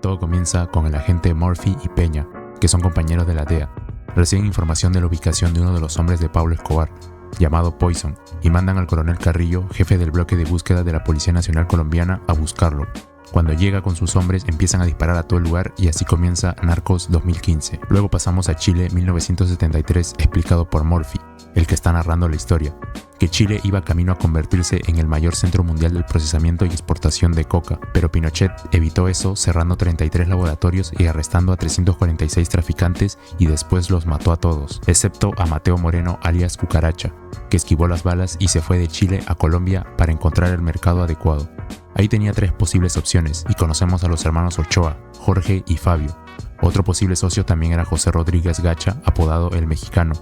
Todo comienza con el agente Murphy y Peña, que son compañeros de la DEA. Reciben información de la ubicación de uno de los hombres de Pablo Escobar, llamado Poison, y mandan al coronel Carrillo, jefe del bloque de búsqueda de la Policía Nacional Colombiana, a buscarlo. Cuando llega con sus hombres empiezan a disparar a todo el lugar y así comienza Narcos 2015. Luego pasamos a Chile 1973 explicado por Murphy, el que está narrando la historia, que Chile iba camino a convertirse en el mayor centro mundial del procesamiento y exportación de coca, pero Pinochet evitó eso cerrando 33 laboratorios y arrestando a 346 traficantes y después los mató a todos, excepto a Mateo Moreno alias Cucaracha, que esquivó las balas y se fue de Chile a Colombia para encontrar el mercado adecuado. Ahí tenía 3 posibles opciones y conocemos a los hermanos Ochoa, Jorge y Fabio. Otro posible socio también era José Rodríguez Gacha, apodado El Mexicano.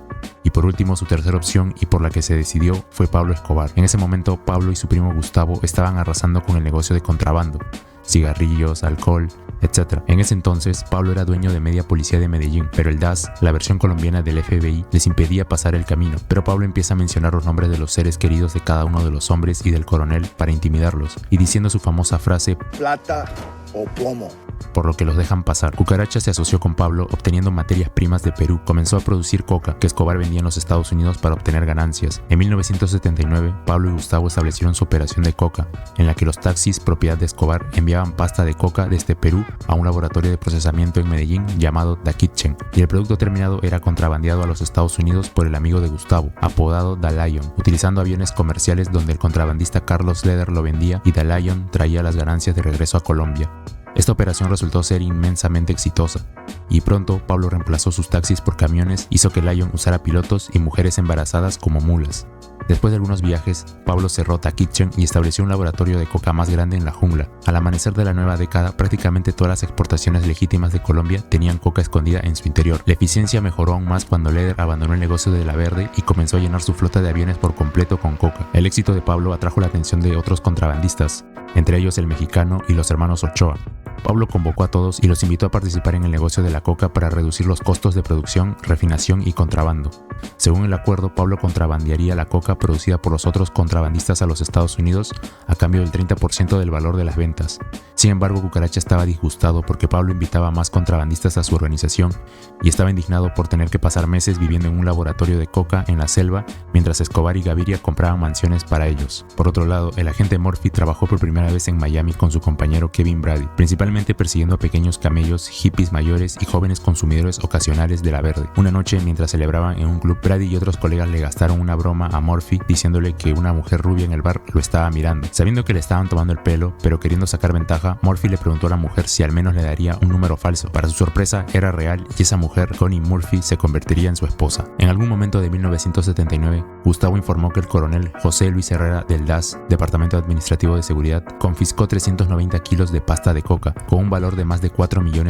Y por último, su tercera opción y por la que se decidió fue Pablo Escobar. En ese momento, Pablo y su primo Gustavo estaban arrasando con el negocio de contrabando, cigarrillos, alcohol, etc. En ese entonces, Pablo era dueño de media policía de Medellín, pero el DAS, la versión colombiana del FBI, les impedía pasar el camino. Pero Pablo empieza a mencionar los nombres de los seres queridos de cada uno de los hombres y del coronel para intimidarlos, y diciendo su famosa frase plata o plomo, por lo que los dejan pasar. Cucaracha se asoció con Pablo obteniendo materias primas de Perú. Comenzó a producir coca que Escobar vendía en los Estados Unidos para obtener ganancias. En 1979, Pablo y Gustavo establecieron su operación de coca, en la que los taxis propiedad de Escobar enviaban pasta de coca desde Perú a un laboratorio de procesamiento en Medellín llamado The Kitchen, y el producto terminado era contrabandeado a los Estados Unidos por el amigo de Gustavo, apodado The Lion, utilizando aviones comerciales donde el contrabandista Carlos Leder lo vendía y The Lion traía las ganancias de regreso a Colombia. Esta operación resultó ser inmensamente exitosa, y pronto Pablo reemplazó sus taxis por camiones, hizo que Lion usara pilotos y mujeres embarazadas como mulas. Después de algunos viajes, Pablo cerró The Kitchen y estableció un laboratorio de coca más grande en la jungla. Al amanecer de la nueva década, prácticamente todas las exportaciones legítimas de Colombia tenían coca escondida en su interior. La eficiencia mejoró aún más cuando Leder abandonó el negocio de La Verde y comenzó a llenar su flota de aviones por completo con coca. El éxito de Pablo atrajo la atención de otros contrabandistas, entre ellos El Mexicano y los hermanos Ochoa. Pablo convocó a todos y los invitó a participar en el negocio de la coca para reducir los costos de producción, refinación y contrabando. Según el acuerdo, Pablo contrabandearía la coca producida por los otros contrabandistas a los Estados Unidos a cambio del 30% del valor de las ventas. Sin embargo, Cucaracha estaba disgustado porque Pablo invitaba a más contrabandistas a su organización y estaba indignado por tener que pasar meses viviendo en un laboratorio de coca en la selva mientras Escobar y Gaviria compraban mansiones para ellos. Por otro lado, el agente Murphy trabajó por primera vez en Miami con su compañero Kevin Brady, principalmente persiguiendo a pequeños camellos, hippies mayores y jóvenes consumidores ocasionales de La Verde. Una noche, mientras celebraban en un club, Brady y otros colegas le gastaron una broma a Murphy diciéndole que una mujer rubia en el bar lo estaba mirando. Sabiendo que le estaban tomando el pelo, pero queriendo sacar ventaja, Murphy le preguntó a la mujer si al menos le daría un número falso. Para su sorpresa, era real y esa mujer, Connie Murphy, se convertiría en su esposa. En algún momento de 1979, Gustavo informó que el coronel José Luis Herrera del DAS, Departamento Administrativo de Seguridad, confiscó 390 kilos de pasta de coca, con un valor de más de $4 millones.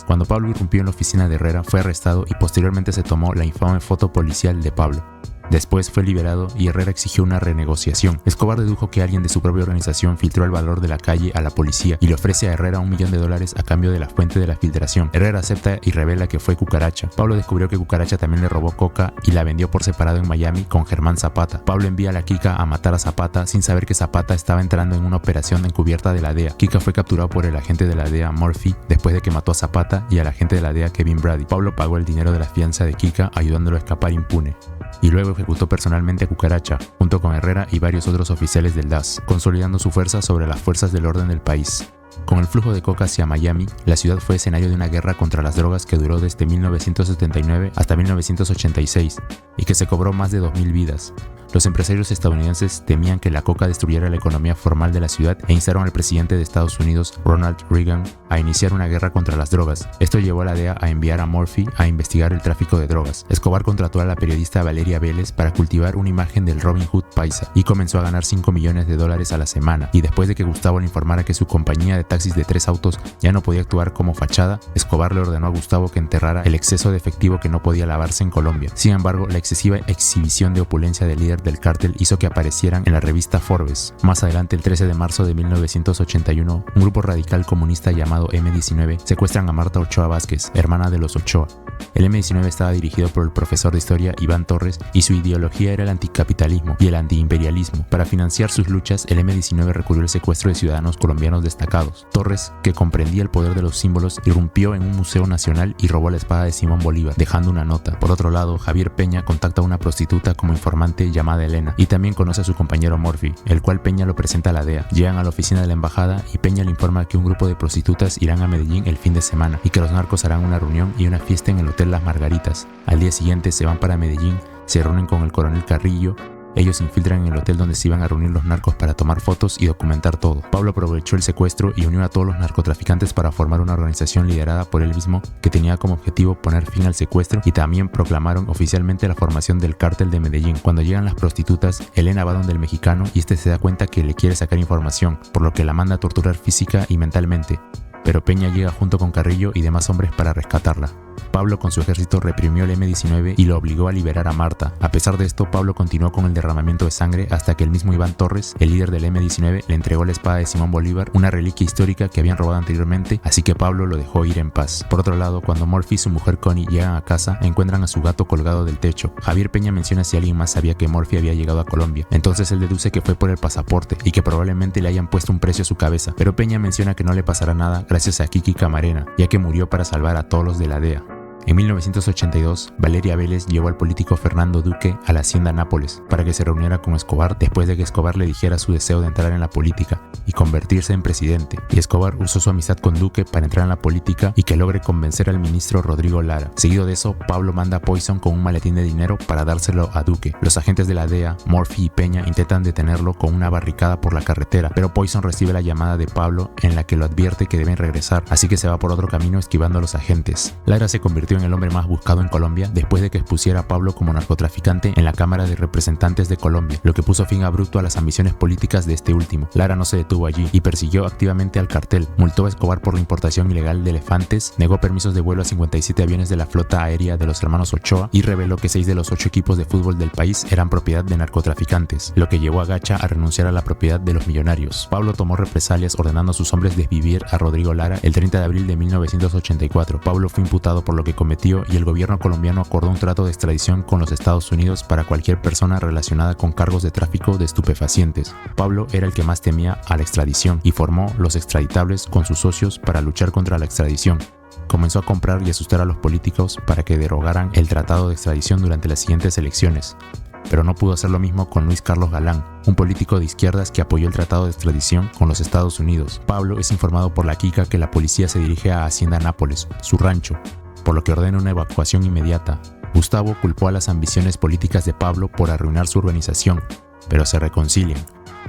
Cuando Pablo irrumpió en la oficina de Herrera, fue arrestado y posteriormente se tomó la infame foto policial de Pablo. Después fue liberado y Herrera exigió una renegociación. Escobar dedujo que alguien de su propia organización filtró el valor de la calle a la policía y le ofrece a Herrera $1 millón a cambio de la fuente de la filtración. Herrera acepta y revela que fue Cucaracha. Pablo descubrió que Cucaracha también le robó coca y la vendió por separado en Miami con Germán Zapata. Pablo envía a la Kika a matar a Zapata sin saber que Zapata estaba entrando en una operación encubierta de la DEA. Kika fue capturado por el agente de la DEA Murphy después de que mató a Zapata y al agente de la DEA Kevin Brady. Pablo pagó el dinero de la fianza de Kika ayudándolo a escapar impune. Y luego ejecutó personalmente a Cucaracha, junto con Herrera y varios otros oficiales del DAS, consolidando su fuerza sobre las fuerzas del orden del país. Con el flujo de coca hacia Miami, la ciudad fue escenario de una guerra contra las drogas que duró desde 1979 hasta 1986 y que se cobró más de 2.000 vidas. Los empresarios estadounidenses temían que la coca destruyera la economía formal de la ciudad e instaron al presidente de Estados Unidos, Ronald Reagan, a iniciar una guerra contra las drogas. Esto llevó a la DEA a enviar a Murphy a investigar el tráfico de drogas. Escobar contrató a la periodista Valeria Vélez para cultivar una imagen del Robin Hood paisa y comenzó a ganar $5 millones a la semana. Y después de que Gustavo le informara que su compañía de taxis de 3 autos ya no podía actuar como fachada, Escobar le ordenó a Gustavo que enterrara el exceso de efectivo que no podía lavarse en Colombia. Sin embargo, la excesiva exhibición de opulencia del líder del cártel hizo que aparecieran en la revista Forbes. Más adelante, el 13 de marzo de 1981, un grupo radical comunista llamado M-19 secuestran a Marta Ochoa Vázquez, hermana de los Ochoa. El M-19 estaba dirigido por el profesor de historia Iván Torres y su ideología era el anticapitalismo y el antiimperialismo. Para financiar sus luchas, el M-19 recurrió al secuestro de ciudadanos colombianos destacados. Torres, que comprendía el poder de los símbolos, irrumpió en un museo nacional y robó la espada de Simón Bolívar, dejando una nota. Por otro lado, Javier Peña contacta a una prostituta como informante llamada Elena y también conoce a su compañero Murphy, el cual Peña lo presenta a la DEA. Llegan a la oficina de la embajada y Peña le informa que un grupo de prostitutas irán a Medellín el fin de semana y que los narcos harán una reunión y una fiesta en el Hotel Las Margaritas. Al día siguiente se van para Medellín, se reúnen con el coronel Carrillo. Ellos se infiltran en el hotel donde se iban a reunir los narcos para tomar fotos y documentar todo. Pablo aprovechó el secuestro y unió a todos los narcotraficantes para formar una organización liderada por él mismo que tenía como objetivo poner fin al secuestro y también proclamaron oficialmente la formación del cártel de Medellín. Cuando llegan las prostitutas, Elena va donde el mexicano y este se da cuenta que le quiere sacar información, por lo que la manda a torturar física y mentalmente. Pero Peña llega junto con Carrillo y demás hombres para rescatarla. Pablo con su ejército reprimió el M-19 y lo obligó a liberar a Marta. A pesar de esto, Pablo continuó con el derramamiento de sangre hasta que el mismo Iván Torres, el líder del M-19, le entregó la espada de Simón Bolívar, una reliquia histórica que habían robado anteriormente, así que Pablo lo dejó ir en paz. Por otro lado, cuando Murphy y su mujer Connie llegan a casa, encuentran a su gato colgado del techo. Javier Peña menciona si alguien más sabía que Murphy había llegado a Colombia, entonces él deduce que fue por el pasaporte y que probablemente le hayan puesto un precio a su cabeza, pero Peña menciona que no le pasará nada gracias a Kiki Camarena, ya que murió para salvar a todos los de la DEA. En 1982, Valeria Vélez llevó al político Fernando Duque a la hacienda Nápoles para que se reuniera con Escobar después de que Escobar le dijera su deseo de entrar en la política y convertirse en presidente. Y Escobar usó su amistad con Duque para entrar en la política y que logre convencer al ministro Rodrigo Lara. Seguido de eso, Pablo manda a Poison con un maletín de dinero para dárselo a Duque. Los agentes de la DEA, Murphy y Peña intentan detenerlo con una barricada por la carretera, pero Poison recibe la llamada de Pablo en la que lo advierte que deben regresar, así que se va por otro camino esquivando a los agentes. Lara se convirtió en el hombre más buscado en Colombia después de que expusiera a Pablo como narcotraficante en la Cámara de Representantes de Colombia, lo que puso fin abrupto a las ambiciones políticas de este último. Lara no se detuvo allí y persiguió activamente al cartel, multó a Escobar por la importación ilegal de elefantes, negó permisos de vuelo a 57 aviones de la flota aérea de los hermanos Ochoa y reveló que 6 de los 8 equipos de fútbol del país eran propiedad de narcotraficantes, lo que llevó a Gacha a renunciar a la propiedad de los millonarios. Pablo tomó represalias ordenando a sus hombres desvivir a Rodrigo Lara el 30 de abril de 1984. Pablo fue imputado por lo que cometió y el gobierno colombiano acordó un trato de extradición con los Estados Unidos para cualquier persona relacionada con cargos de tráfico de estupefacientes. Pablo era el que más temía a la extradición y formó los extraditables con sus socios para luchar contra la extradición. Comenzó a comprar y asustar a los políticos para que derogaran el tratado de extradición durante las siguientes elecciones. Pero no pudo hacer lo mismo con Luis Carlos Galán, un político de izquierdas que apoyó el tratado de extradición con los Estados Unidos. Pablo es informado por la Kika que la policía se dirige a Hacienda Nápoles, su rancho, por lo que ordena una evacuación inmediata. Gustavo culpó a las ambiciones políticas de Pablo por arruinar su organización, pero se reconcilian.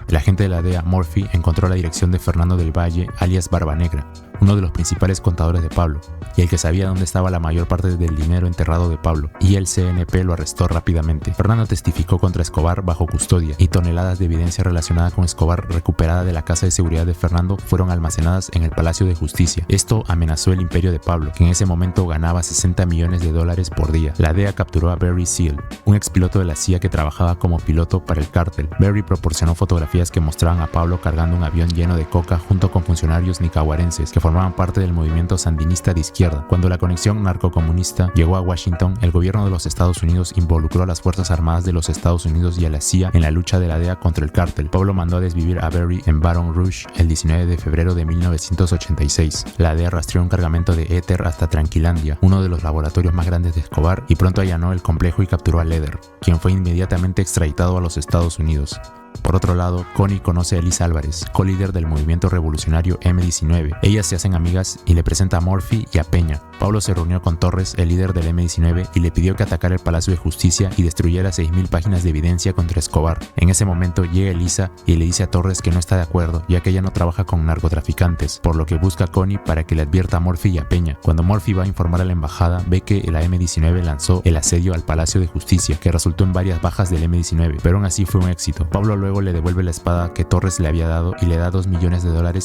El agente de la DEA, Murphy, encontró la dirección de Fernando del Valle, alias Barba Negra, uno de los principales contadores de Pablo, y el que sabía dónde estaba la mayor parte del dinero enterrado de Pablo, y el CNP lo arrestó rápidamente. Fernando testificó contra Escobar bajo custodia, y toneladas de evidencia relacionada con Escobar recuperada de la casa de seguridad de Fernando fueron almacenadas en el Palacio de Justicia. Esto amenazó el imperio de Pablo, que en ese momento ganaba $60 millones por día. La DEA capturó a Barry Seal, un expiloto de la CIA que trabajaba como piloto para el cártel. Barry proporcionó fotografías que mostraban a Pablo cargando un avión lleno de coca junto con funcionarios nicaragüenses que formaban parte del movimiento sandinista de izquierda. Cuando la conexión narcocomunista llegó a Washington, el gobierno de los Estados Unidos involucró a las Fuerzas Armadas de los Estados Unidos y a la CIA en la lucha de la DEA contra el cártel. Pablo mandó a desvivir a Barry en Baton Rouge el 19 de febrero de 1986. La DEA rastreó un cargamento de éter hasta Tranquilandia, uno de los laboratorios más grandes de Escobar, y pronto allanó el complejo y capturó a Leder, quien fue inmediatamente extraditado a los Estados Unidos. Por otro lado, Connie conoce a Elisa Álvarez, co-líder del movimiento revolucionario M-19. Ellas se hacen amigas y le presenta a Murphy y a Peña. Pablo se reunió con Torres, el líder del M-19, y le pidió que atacara el Palacio de Justicia y destruyera 6.000 páginas de evidencia contra Escobar. En ese momento llega Elisa y le dice a Torres que no está de acuerdo, ya que ella no trabaja con narcotraficantes, por lo que busca a Connie para que le advierta a Murphy y a Peña. Cuando Murphy va a informar a la embajada, ve que la M-19 lanzó el asedio al Palacio de Justicia, que resultó en varias bajas del M-19, pero aún así fue un éxito. Pablo luego le devuelve la espada que Torres le había dado y le da $2 millones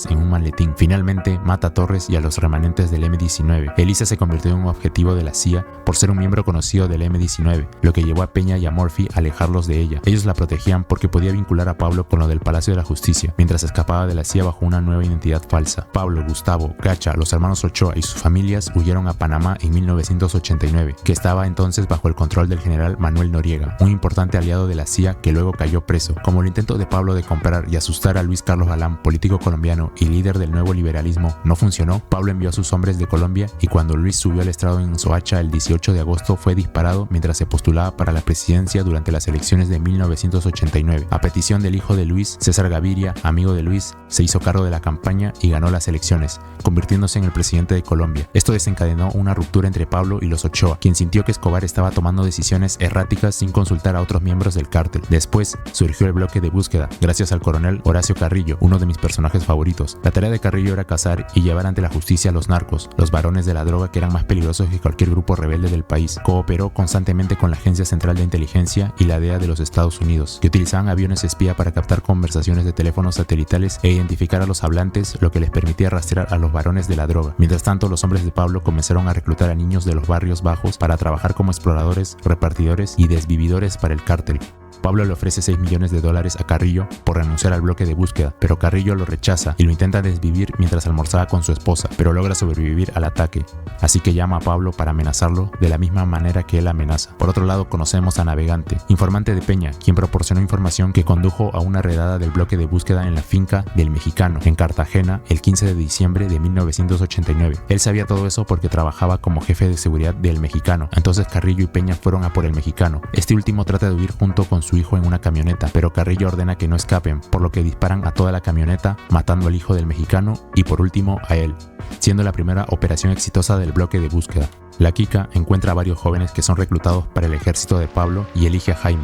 en un maletín. Finalmente mata a Torres y a los remanentes del M-19. Elisa Alicia se convirtió en un objetivo de la CIA por ser un miembro conocido del M-19, lo que llevó a Peña y a Murphy a alejarlos de ella. Ellos la protegían porque podía vincular a Pablo con lo del Palacio de la Justicia, mientras escapaba de la CIA bajo una nueva identidad falsa. Pablo, Gustavo, Gacha, los hermanos Ochoa y sus familias huyeron a Panamá en 1989, que estaba entonces bajo el control del general Manuel Noriega, un importante aliado de la CIA que luego cayó preso. Como el intento de Pablo de comprar y asustar a Luis Carlos Galán, político colombiano y líder del nuevo liberalismo, no funcionó, Pablo envió a sus hombres de Colombia y cuando Luis subió al estrado en Soacha el 18 de agosto fue disparado mientras se postulaba para la presidencia durante las elecciones de 1989. A petición del hijo de Luis, César Gaviria, amigo de Luis, se hizo cargo de la campaña y ganó las elecciones, convirtiéndose en el presidente de Colombia. Esto desencadenó una ruptura entre Pablo y los Ochoa, quien sintió que Escobar estaba tomando decisiones erráticas sin consultar a otros miembros del cártel. Después surgió el bloque de búsqueda, gracias al coronel Horacio Carrillo, uno de mis personajes favoritos. La tarea de Carrillo era cazar y llevar ante la justicia a los narcos, los varones de la droga que eran más peligrosos que cualquier grupo rebelde del país. Cooperó constantemente con la Agencia Central de Inteligencia y la DEA de los Estados Unidos, que utilizaban aviones espía para captar conversaciones de teléfonos satelitales e identificar a los hablantes, lo que les permitía rastrear a los varones de la droga. Mientras tanto, los hombres de Pablo comenzaron a reclutar a niños de los barrios bajos para trabajar como exploradores, repartidores y desvividores para el cártel. Pablo le ofrece $6 millones a Carrillo por renunciar al bloque de búsqueda, pero Carrillo lo rechaza y lo intenta desvivir mientras almorzaba con su esposa, pero logra sobrevivir al ataque. Así que llama a Pablo para amenazarlo de la misma manera que él amenaza. Por otro lado, conocemos a Navegante, informante de Peña, quien proporcionó información que condujo a una redada del bloque de búsqueda en la finca del Mexicano, en Cartagena, el 15 de diciembre de 1989. Él sabía todo eso porque trabajaba como jefe de seguridad del Mexicano. Entonces Carrillo y Peña fueron a por el Mexicano. Este último trata de huir junto con su hijo en una camioneta, pero Carrillo ordena que no escapen, por lo que disparan a toda la camioneta, matando al hijo del Mexicano y por último a él, siendo la primera operación exitosa del bloque de búsqueda. La Kika encuentra a varios jóvenes que son reclutados para el ejército de Pablo y elige a Jaime,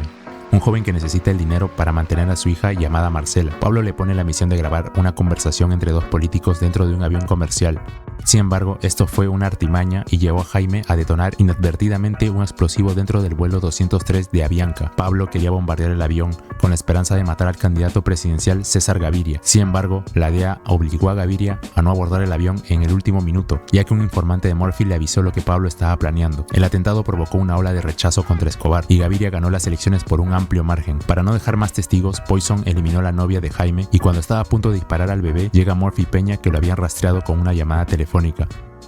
un joven que necesita el dinero para mantener a su hija llamada Marcela. Pablo le pone la misión de grabar una conversación entre dos políticos dentro de un avión comercial. Sin embargo, esto fue una artimaña y llevó a Jaime a detonar inadvertidamente un explosivo dentro del vuelo 203 de Avianca. Pablo quería bombardear el avión con la esperanza de matar al candidato presidencial César Gaviria. Sin embargo, la DEA obligó a Gaviria a no abordar el avión en el último minuto, ya que un informante de Murphy le avisó lo que Pablo estaba planeando. El atentado provocó una ola de rechazo contra Escobar y Gaviria ganó las elecciones por un amplio margen. Para no dejar más testigos, Poison eliminó a la novia de Jaime y cuando estaba a punto de disparar al bebé, llega Murphy y Peña, que lo habían rastreado con una llamada telefónica.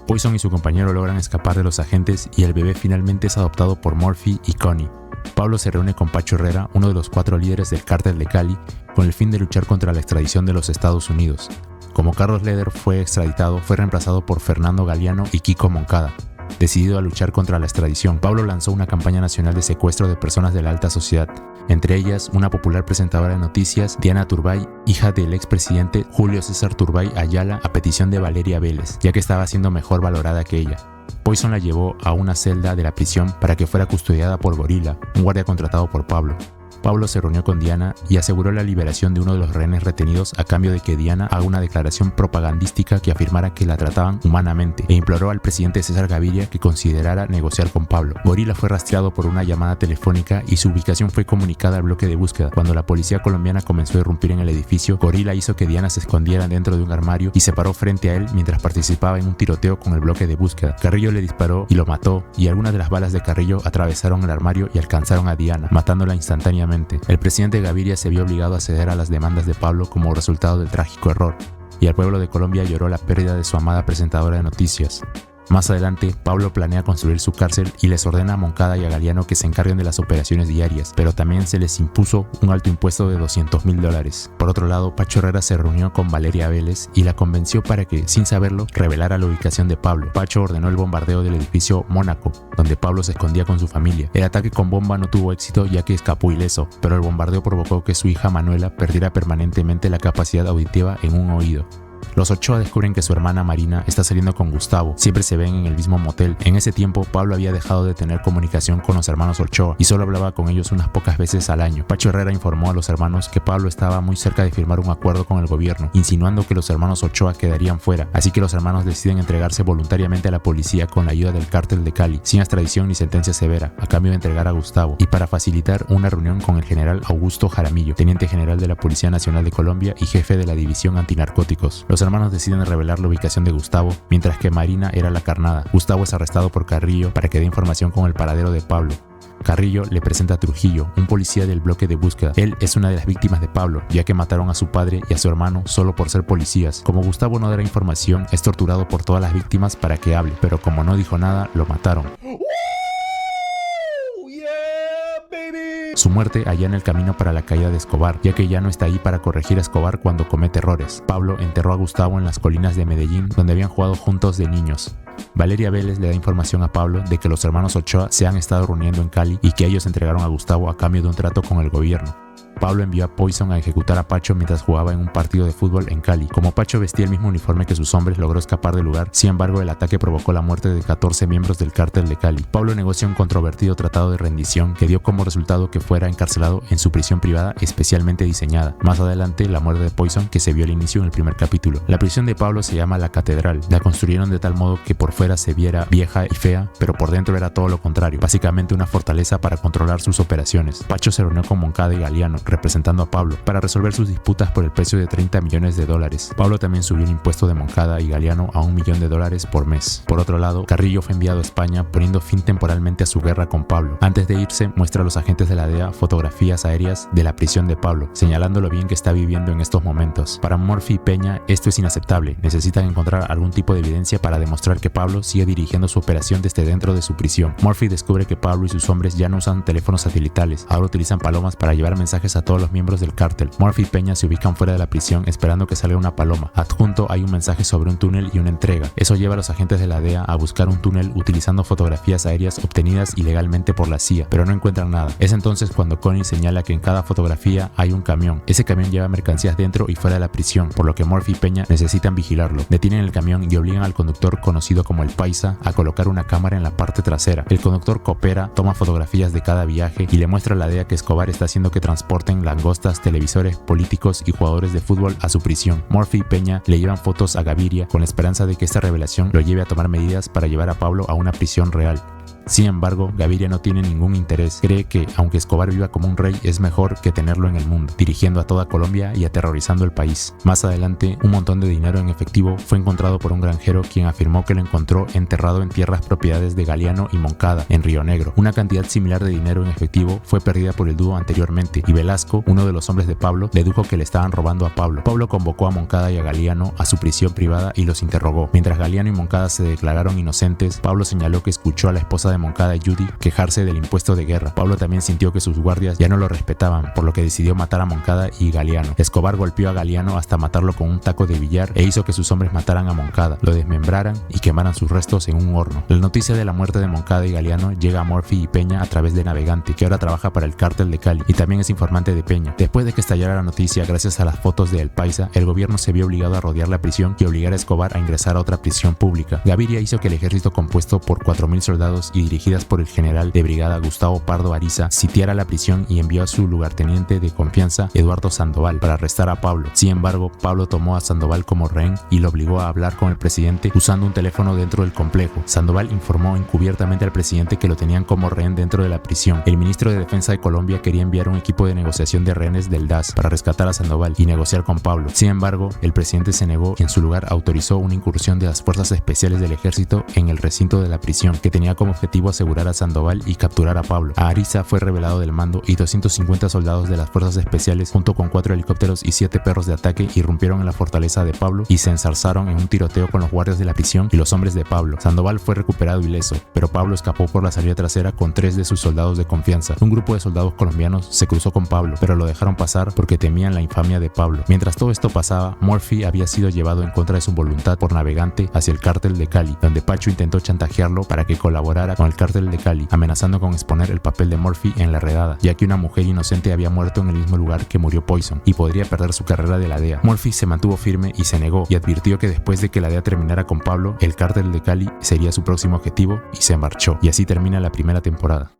Poison y su compañero logran escapar de los agentes y el bebé finalmente es adoptado por Murphy y Connie. Pablo se reúne con Pacho Herrera, uno de los 4 líderes del cártel de Cali, con el fin de luchar contra la extradición de los Estados Unidos. Como Carlos Leder fue extraditado, fue reemplazado por Fernando Galeano y Kiko Moncada. Decidido a luchar contra la extradición, Pablo lanzó una campaña nacional de secuestro de personas de la alta sociedad, entre ellas una popular presentadora de noticias, Diana Turbay, hija del expresidente Julio César Turbay Ayala, a petición de Valeria Vélez, ya que estaba siendo mejor valorada que ella. Poison la llevó a una celda de la prisión para que fuera custodiada por Gorila, un guardia contratado por Pablo. Pablo se reunió con Diana y aseguró la liberación de uno de los rehenes retenidos a cambio de que Diana haga una declaración propagandística que afirmara que la trataban humanamente e imploró al presidente César Gaviria que considerara negociar con Pablo. Gorila fue rastreado por una llamada telefónica y su ubicación fue comunicada al bloque de búsqueda. Cuando la policía colombiana comenzó a irrumpir en el edificio, Gorila hizo que Diana se escondiera dentro de un armario y se paró frente a él mientras participaba en un tiroteo con el bloque de búsqueda. Carrillo le disparó y lo mató, y algunas de las balas de Carrillo atravesaron el armario y alcanzaron a Diana, matándola instantáneamente. El presidente Gaviria se vio obligado a ceder a las demandas de Pablo como resultado del trágico error, y el pueblo de Colombia lloró la pérdida de su amada presentadora de noticias. Más adelante, Pablo planea construir su cárcel y les ordena a Moncada y a Galeano que se encarguen de las operaciones diarias, pero también se les impuso un alto impuesto de $200,000. Por otro lado, Pacho Herrera se reunió con Valeria Vélez y la convenció para que, sin saberlo, revelara la ubicación de Pablo. Pacho ordenó el bombardeo del edificio Mónaco, donde Pablo se escondía con su familia. El ataque con bomba no tuvo éxito ya que escapó ileso, pero el bombardeo provocó que su hija Manuela perdiera permanentemente la capacidad auditiva en un oído. Los Ochoa descubren que su hermana Marina está saliendo con Gustavo, siempre se ven en el mismo motel. En ese tiempo, Pablo había dejado de tener comunicación con los hermanos Ochoa y solo hablaba con ellos unas pocas veces al año. Pacho Herrera informó a los hermanos que Pablo estaba muy cerca de firmar un acuerdo con el gobierno, insinuando que los hermanos Ochoa quedarían fuera, así que los hermanos deciden entregarse voluntariamente a la policía con la ayuda del cártel de Cali, sin extradición ni sentencia severa, a cambio de entregar a Gustavo, y para facilitar una reunión con el general Augusto Jaramillo, teniente general de la Policía Nacional de Colombia y jefe de la División Antinarcóticos. Los Los hermanos deciden revelar la ubicación de Gustavo, mientras que Marina era la carnada. Gustavo es arrestado por Carrillo para que dé información con el paradero de Pablo. Carrillo le presenta a Trujillo, un policía del bloque de búsqueda. Él es una de las víctimas de Pablo, ya que mataron a su padre y a su hermano solo por ser policías. Como Gustavo no dará información, es torturado por todas las víctimas para que hable, pero como no dijo nada, lo mataron. Su muerte allana el camino para la caída de Escobar, ya que ya no está ahí para corregir a Escobar cuando comete errores. Pablo enterró a Gustavo en las colinas de Medellín, donde habían jugado juntos de niños. Valeria Vélez le da información a Pablo de que los hermanos Ochoa se han estado reuniendo en Cali y que ellos entregaron a Gustavo a cambio de un trato con el gobierno. Pablo envió a Poison a ejecutar a Pacho mientras jugaba en un partido de fútbol en Cali. Como Pacho vestía el mismo uniforme que sus hombres, logró escapar del lugar. Sin embargo, el ataque provocó la muerte de 14 miembros del cártel de Cali. Pablo negocia un controvertido tratado de rendición que dio como resultado que fuera encarcelado en su prisión privada especialmente diseñada. Más adelante, la muerte de Poison, que se vio al inicio en el primer capítulo. La prisión de Pablo se llama La Catedral. La construyeron de tal modo que por fuera se viera vieja y fea, pero por dentro era todo lo contrario, básicamente una fortaleza para controlar sus operaciones. Pacho se reunió con Moncada y Galeano, representando a Pablo, para resolver sus disputas por el precio de $30 millones. Pablo también subió el impuesto de Moncada y Galeano a $1 millón por mes. Por otro lado, Carrillo fue enviado a España poniendo fin temporalmente a su guerra con Pablo. Antes de irse, muestra a los agentes de la DEA fotografías aéreas de la prisión de Pablo, señalando lo bien que está viviendo en estos momentos. Para Murphy y Peña, esto es inaceptable. Necesitan encontrar algún tipo de evidencia para demostrar que Pablo sigue dirigiendo su operación desde dentro de su prisión. Murphy descubre que Pablo y sus hombres ya no usan teléfonos satelitales, ahora utilizan palomas para llevar mensajes a todos los miembros del cártel. Murphy y Peña se ubican fuera de la prisión esperando que salga una paloma. Adjunto hay un mensaje sobre un túnel y una entrega. Eso lleva a los agentes de la DEA a buscar un túnel utilizando fotografías aéreas obtenidas ilegalmente por la CIA, pero no encuentran nada. Es entonces cuando Connie señala que en cada fotografía hay un camión. Ese camión lleva mercancías dentro y fuera de la prisión, por lo que Murphy y Peña necesitan vigilarlo. Detienen el camión y obligan al conductor, conocido como el Paisa, a colocar una cámara en la parte trasera. El conductor coopera, toma fotografías de cada viaje y le muestra a la DEA que Escobar está haciendo que transporten langostas, televisores, políticos y jugadores de fútbol a su prisión. Murphy y Peña le llevan fotos a Gaviria con la esperanza de que esta revelación lo lleve a tomar medidas para llevar a Pablo a una prisión real. Sin embargo, Gaviria no tiene ningún interés. Cree que, aunque Escobar viva como un rey, es mejor que tenerlo en el mundo, dirigiendo a toda Colombia y aterrorizando el país. Más adelante, un montón de dinero en efectivo fue encontrado por un granjero, quien afirmó que lo encontró enterrado en tierras propiedades de Galeano y Moncada, en Río Negro. Una cantidad similar de dinero en efectivo fue perdida por el dúo anteriormente, y Velasco, uno de los hombres de Pablo, dedujo que le estaban robando a Pablo. Pablo convocó a Moncada y a Galeano a su prisión privada y los interrogó. Mientras Galeano y Moncada se declararon inocentes, Pablo señaló que escuchó a la esposa de Moncada y Judy quejarse del impuesto de guerra. Pablo también sintió que sus guardias ya no lo respetaban, por lo que decidió matar a Moncada y Galeano. Escobar golpeó a Galeano hasta matarlo con un taco de billar e hizo que sus hombres mataran a Moncada, lo desmembraran y quemaran sus restos en un horno. La noticia de la muerte de Moncada y Galeano llega a Murphy y Peña a través de Navegante, que ahora trabaja para el cártel de Cali y también es informante de Peña. Después de que estallara la noticia, gracias a las fotos de El Paisa, el gobierno se vio obligado a rodear la prisión y obligar a Escobar a ingresar a otra prisión pública. Gaviria hizo que el ejército, compuesto por 4.000 soldados y dirigidas por el general de brigada Gustavo Pardo Ariza, sitiara la prisión y envió a su lugarteniente de confianza, Eduardo Sandoval, para arrestar a Pablo. Sin embargo, Pablo tomó a Sandoval como rehén y lo obligó a hablar con el presidente usando un teléfono dentro del complejo. Sandoval informó encubiertamente al presidente que lo tenían como rehén dentro de la prisión. El ministro de Defensa de Colombia quería enviar un equipo de negociación de rehenes del DAS para rescatar a Sandoval y negociar con Pablo. Sin embargo, el presidente se negó y en su lugar autorizó una incursión de las fuerzas especiales del ejército en el recinto de la prisión, que tenía como objetivo asegurar a Sandoval y capturar a Pablo. A Ariza fue revelado del mando y 250 soldados de las fuerzas especiales, junto con 4 helicópteros y 7 perros de ataque, irrumpieron en la fortaleza de Pablo y se enzarzaron en un tiroteo con los guardias de la prisión y los hombres de Pablo. Sandoval fue recuperado ileso, pero Pablo escapó por la salida trasera con 3 de sus soldados de confianza. Un grupo de soldados colombianos se cruzó con Pablo, pero lo dejaron pasar porque temían la infamia de Pablo. Mientras todo esto pasaba, Murphy había sido llevado en contra de su voluntad por Navegante hacia el cártel de Cali, donde Pacho intentó chantajearlo para que colaborara con el cártel de Cali, amenazando con exponer el papel de Murphy en la redada, ya que una mujer inocente había muerto en el mismo lugar que murió Poison y podría perder su carrera de la DEA. Murphy se mantuvo firme y se negó, y advirtió que después de que la DEA terminara con Pablo, el cártel de Cali sería su próximo objetivo, y se marchó. Y así termina la primera temporada.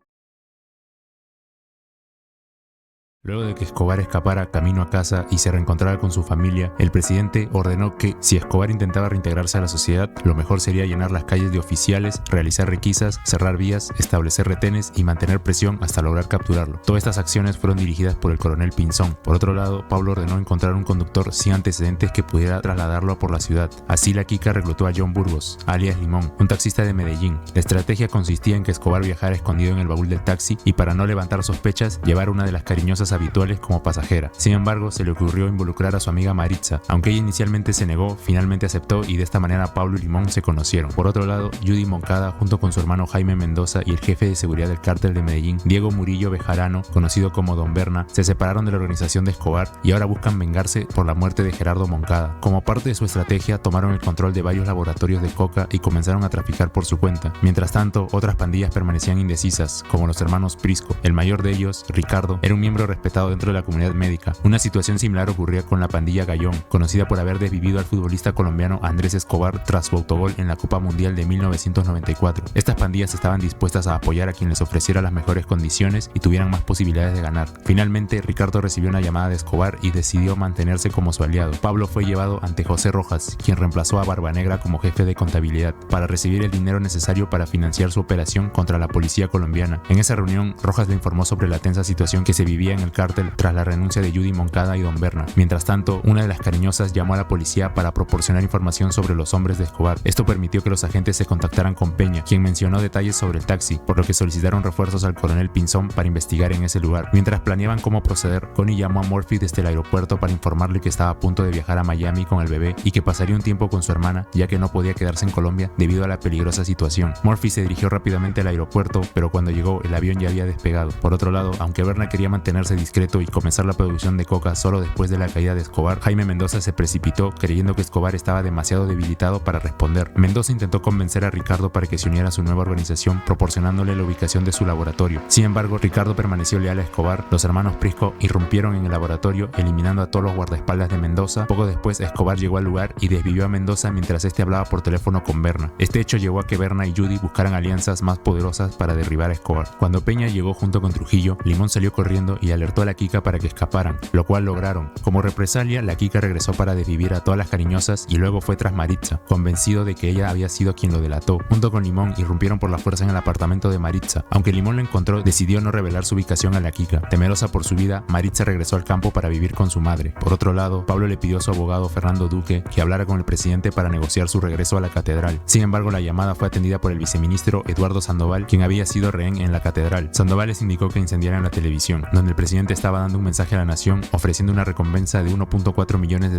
Luego de que Escobar escapara camino a casa y se reencontrara con su familia, el presidente ordenó que, si Escobar intentaba reintegrarse a la sociedad, lo mejor sería llenar las calles de oficiales, realizar requisas, cerrar vías, establecer retenes y mantener presión hasta lograr capturarlo. Todas estas acciones fueron dirigidas por el coronel Pinzón. Por otro lado, Pablo ordenó encontrar un conductor sin antecedentes que pudiera trasladarlo por la ciudad. Así la Kika reclutó a John Burgos, alias Limón, un taxista de Medellín. La estrategia consistía en que Escobar viajara escondido en el baúl del taxi y, para no levantar sospechas, llevar una de las cariñosas habituales como pasajera. Sin embargo, se le ocurrió involucrar a su amiga Maritza. Aunque ella inicialmente se negó, finalmente aceptó y de esta manera Pablo y Limón se conocieron. Por otro lado, Judy Moncada, junto con su hermano Jaime Mendoza y el jefe de seguridad del cártel de Medellín, Diego Murillo Bejarano, conocido como Don Berna, se separaron de la organización de Escobar y ahora buscan vengarse por la muerte de Gerardo Moncada. Como parte de su estrategia, tomaron el control de varios laboratorios de coca y comenzaron a traficar por su cuenta. Mientras tanto, otras pandillas permanecían indecisas, como los hermanos Prisco. El mayor de ellos, Ricardo, era un miembro respetado dentro de la comunidad médica. Una situación similar ocurría con la pandilla Gallón, conocida por haber desvivido al futbolista colombiano Andrés Escobar tras su autogol en la Copa Mundial de 1994. Estas pandillas estaban dispuestas a apoyar a quien les ofreciera las mejores condiciones y tuvieran más posibilidades de ganar. Finalmente, Ricardo recibió una llamada de Escobar y decidió mantenerse como su aliado. Pablo fue llevado ante José Rojas, quien reemplazó a Barbanegra como jefe de contabilidad, para recibir el dinero necesario para financiar su operación contra la policía colombiana. En esa reunión, Rojas le informó sobre la tensa situación que se vivía en el cártel tras la renuncia de Judy Moncada y Don Berna. Mientras tanto, una de las cariñosas llamó a la policía para proporcionar información sobre los hombres de Escobar. Esto permitió que los agentes se contactaran con Peña, quien mencionó detalles sobre el taxi, por lo que solicitaron refuerzos al coronel Pinzón para investigar en ese lugar. Mientras planeaban cómo proceder, Connie llamó a Murphy desde el aeropuerto para informarle que estaba a punto de viajar a Miami con el bebé y que pasaría un tiempo con su hermana, ya que no podía quedarse en Colombia debido a la peligrosa situación. Murphy se dirigió rápidamente al aeropuerto, pero cuando llegó, el avión ya había despegado. Por otro lado, aunque Berna quería mantenerse discreto y comenzar la producción de coca solo después de la caída de Escobar, Jaime Mendoza se precipitó creyendo que Escobar estaba demasiado debilitado para responder. Mendoza intentó convencer a Ricardo para que se uniera a su nueva organización, proporcionándole la ubicación de su laboratorio. Sin embargo, Ricardo permaneció leal a Escobar. Los hermanos Prisco irrumpieron en el laboratorio, eliminando a todos los guardaespaldas de Mendoza. Poco después, Escobar llegó al lugar y desvivió a Mendoza mientras este hablaba por teléfono con Berna. Este hecho llevó a que Berna y Judy buscaran alianzas más poderosas para derribar a Escobar. Cuando Peña llegó junto con Trujillo, Limón salió corriendo y alertó a la Kika para que escaparan, lo cual lograron. Como represalia, la Kika regresó para desvivir a todas las cariñosas y luego fue tras Maritza, convencido de que ella había sido quien lo delató. Junto con Limón, irrumpieron por la fuerza en el apartamento de Maritza. Aunque Limón lo encontró, decidió no revelar su ubicación a la Kika. Temerosa por su vida, Maritza regresó al campo para vivir con su madre. Por otro lado, Pablo le pidió a su abogado Fernando Duque que hablara con el presidente para negociar su regreso a la catedral. Sin embargo, la llamada fue atendida por el viceministro Eduardo Sandoval, quien había sido rehén en la catedral. Sandoval les indicó que incendiaran la televisión, donde el presidente estaba dando un mensaje a la nación ofreciendo una recompensa de $1.4 millones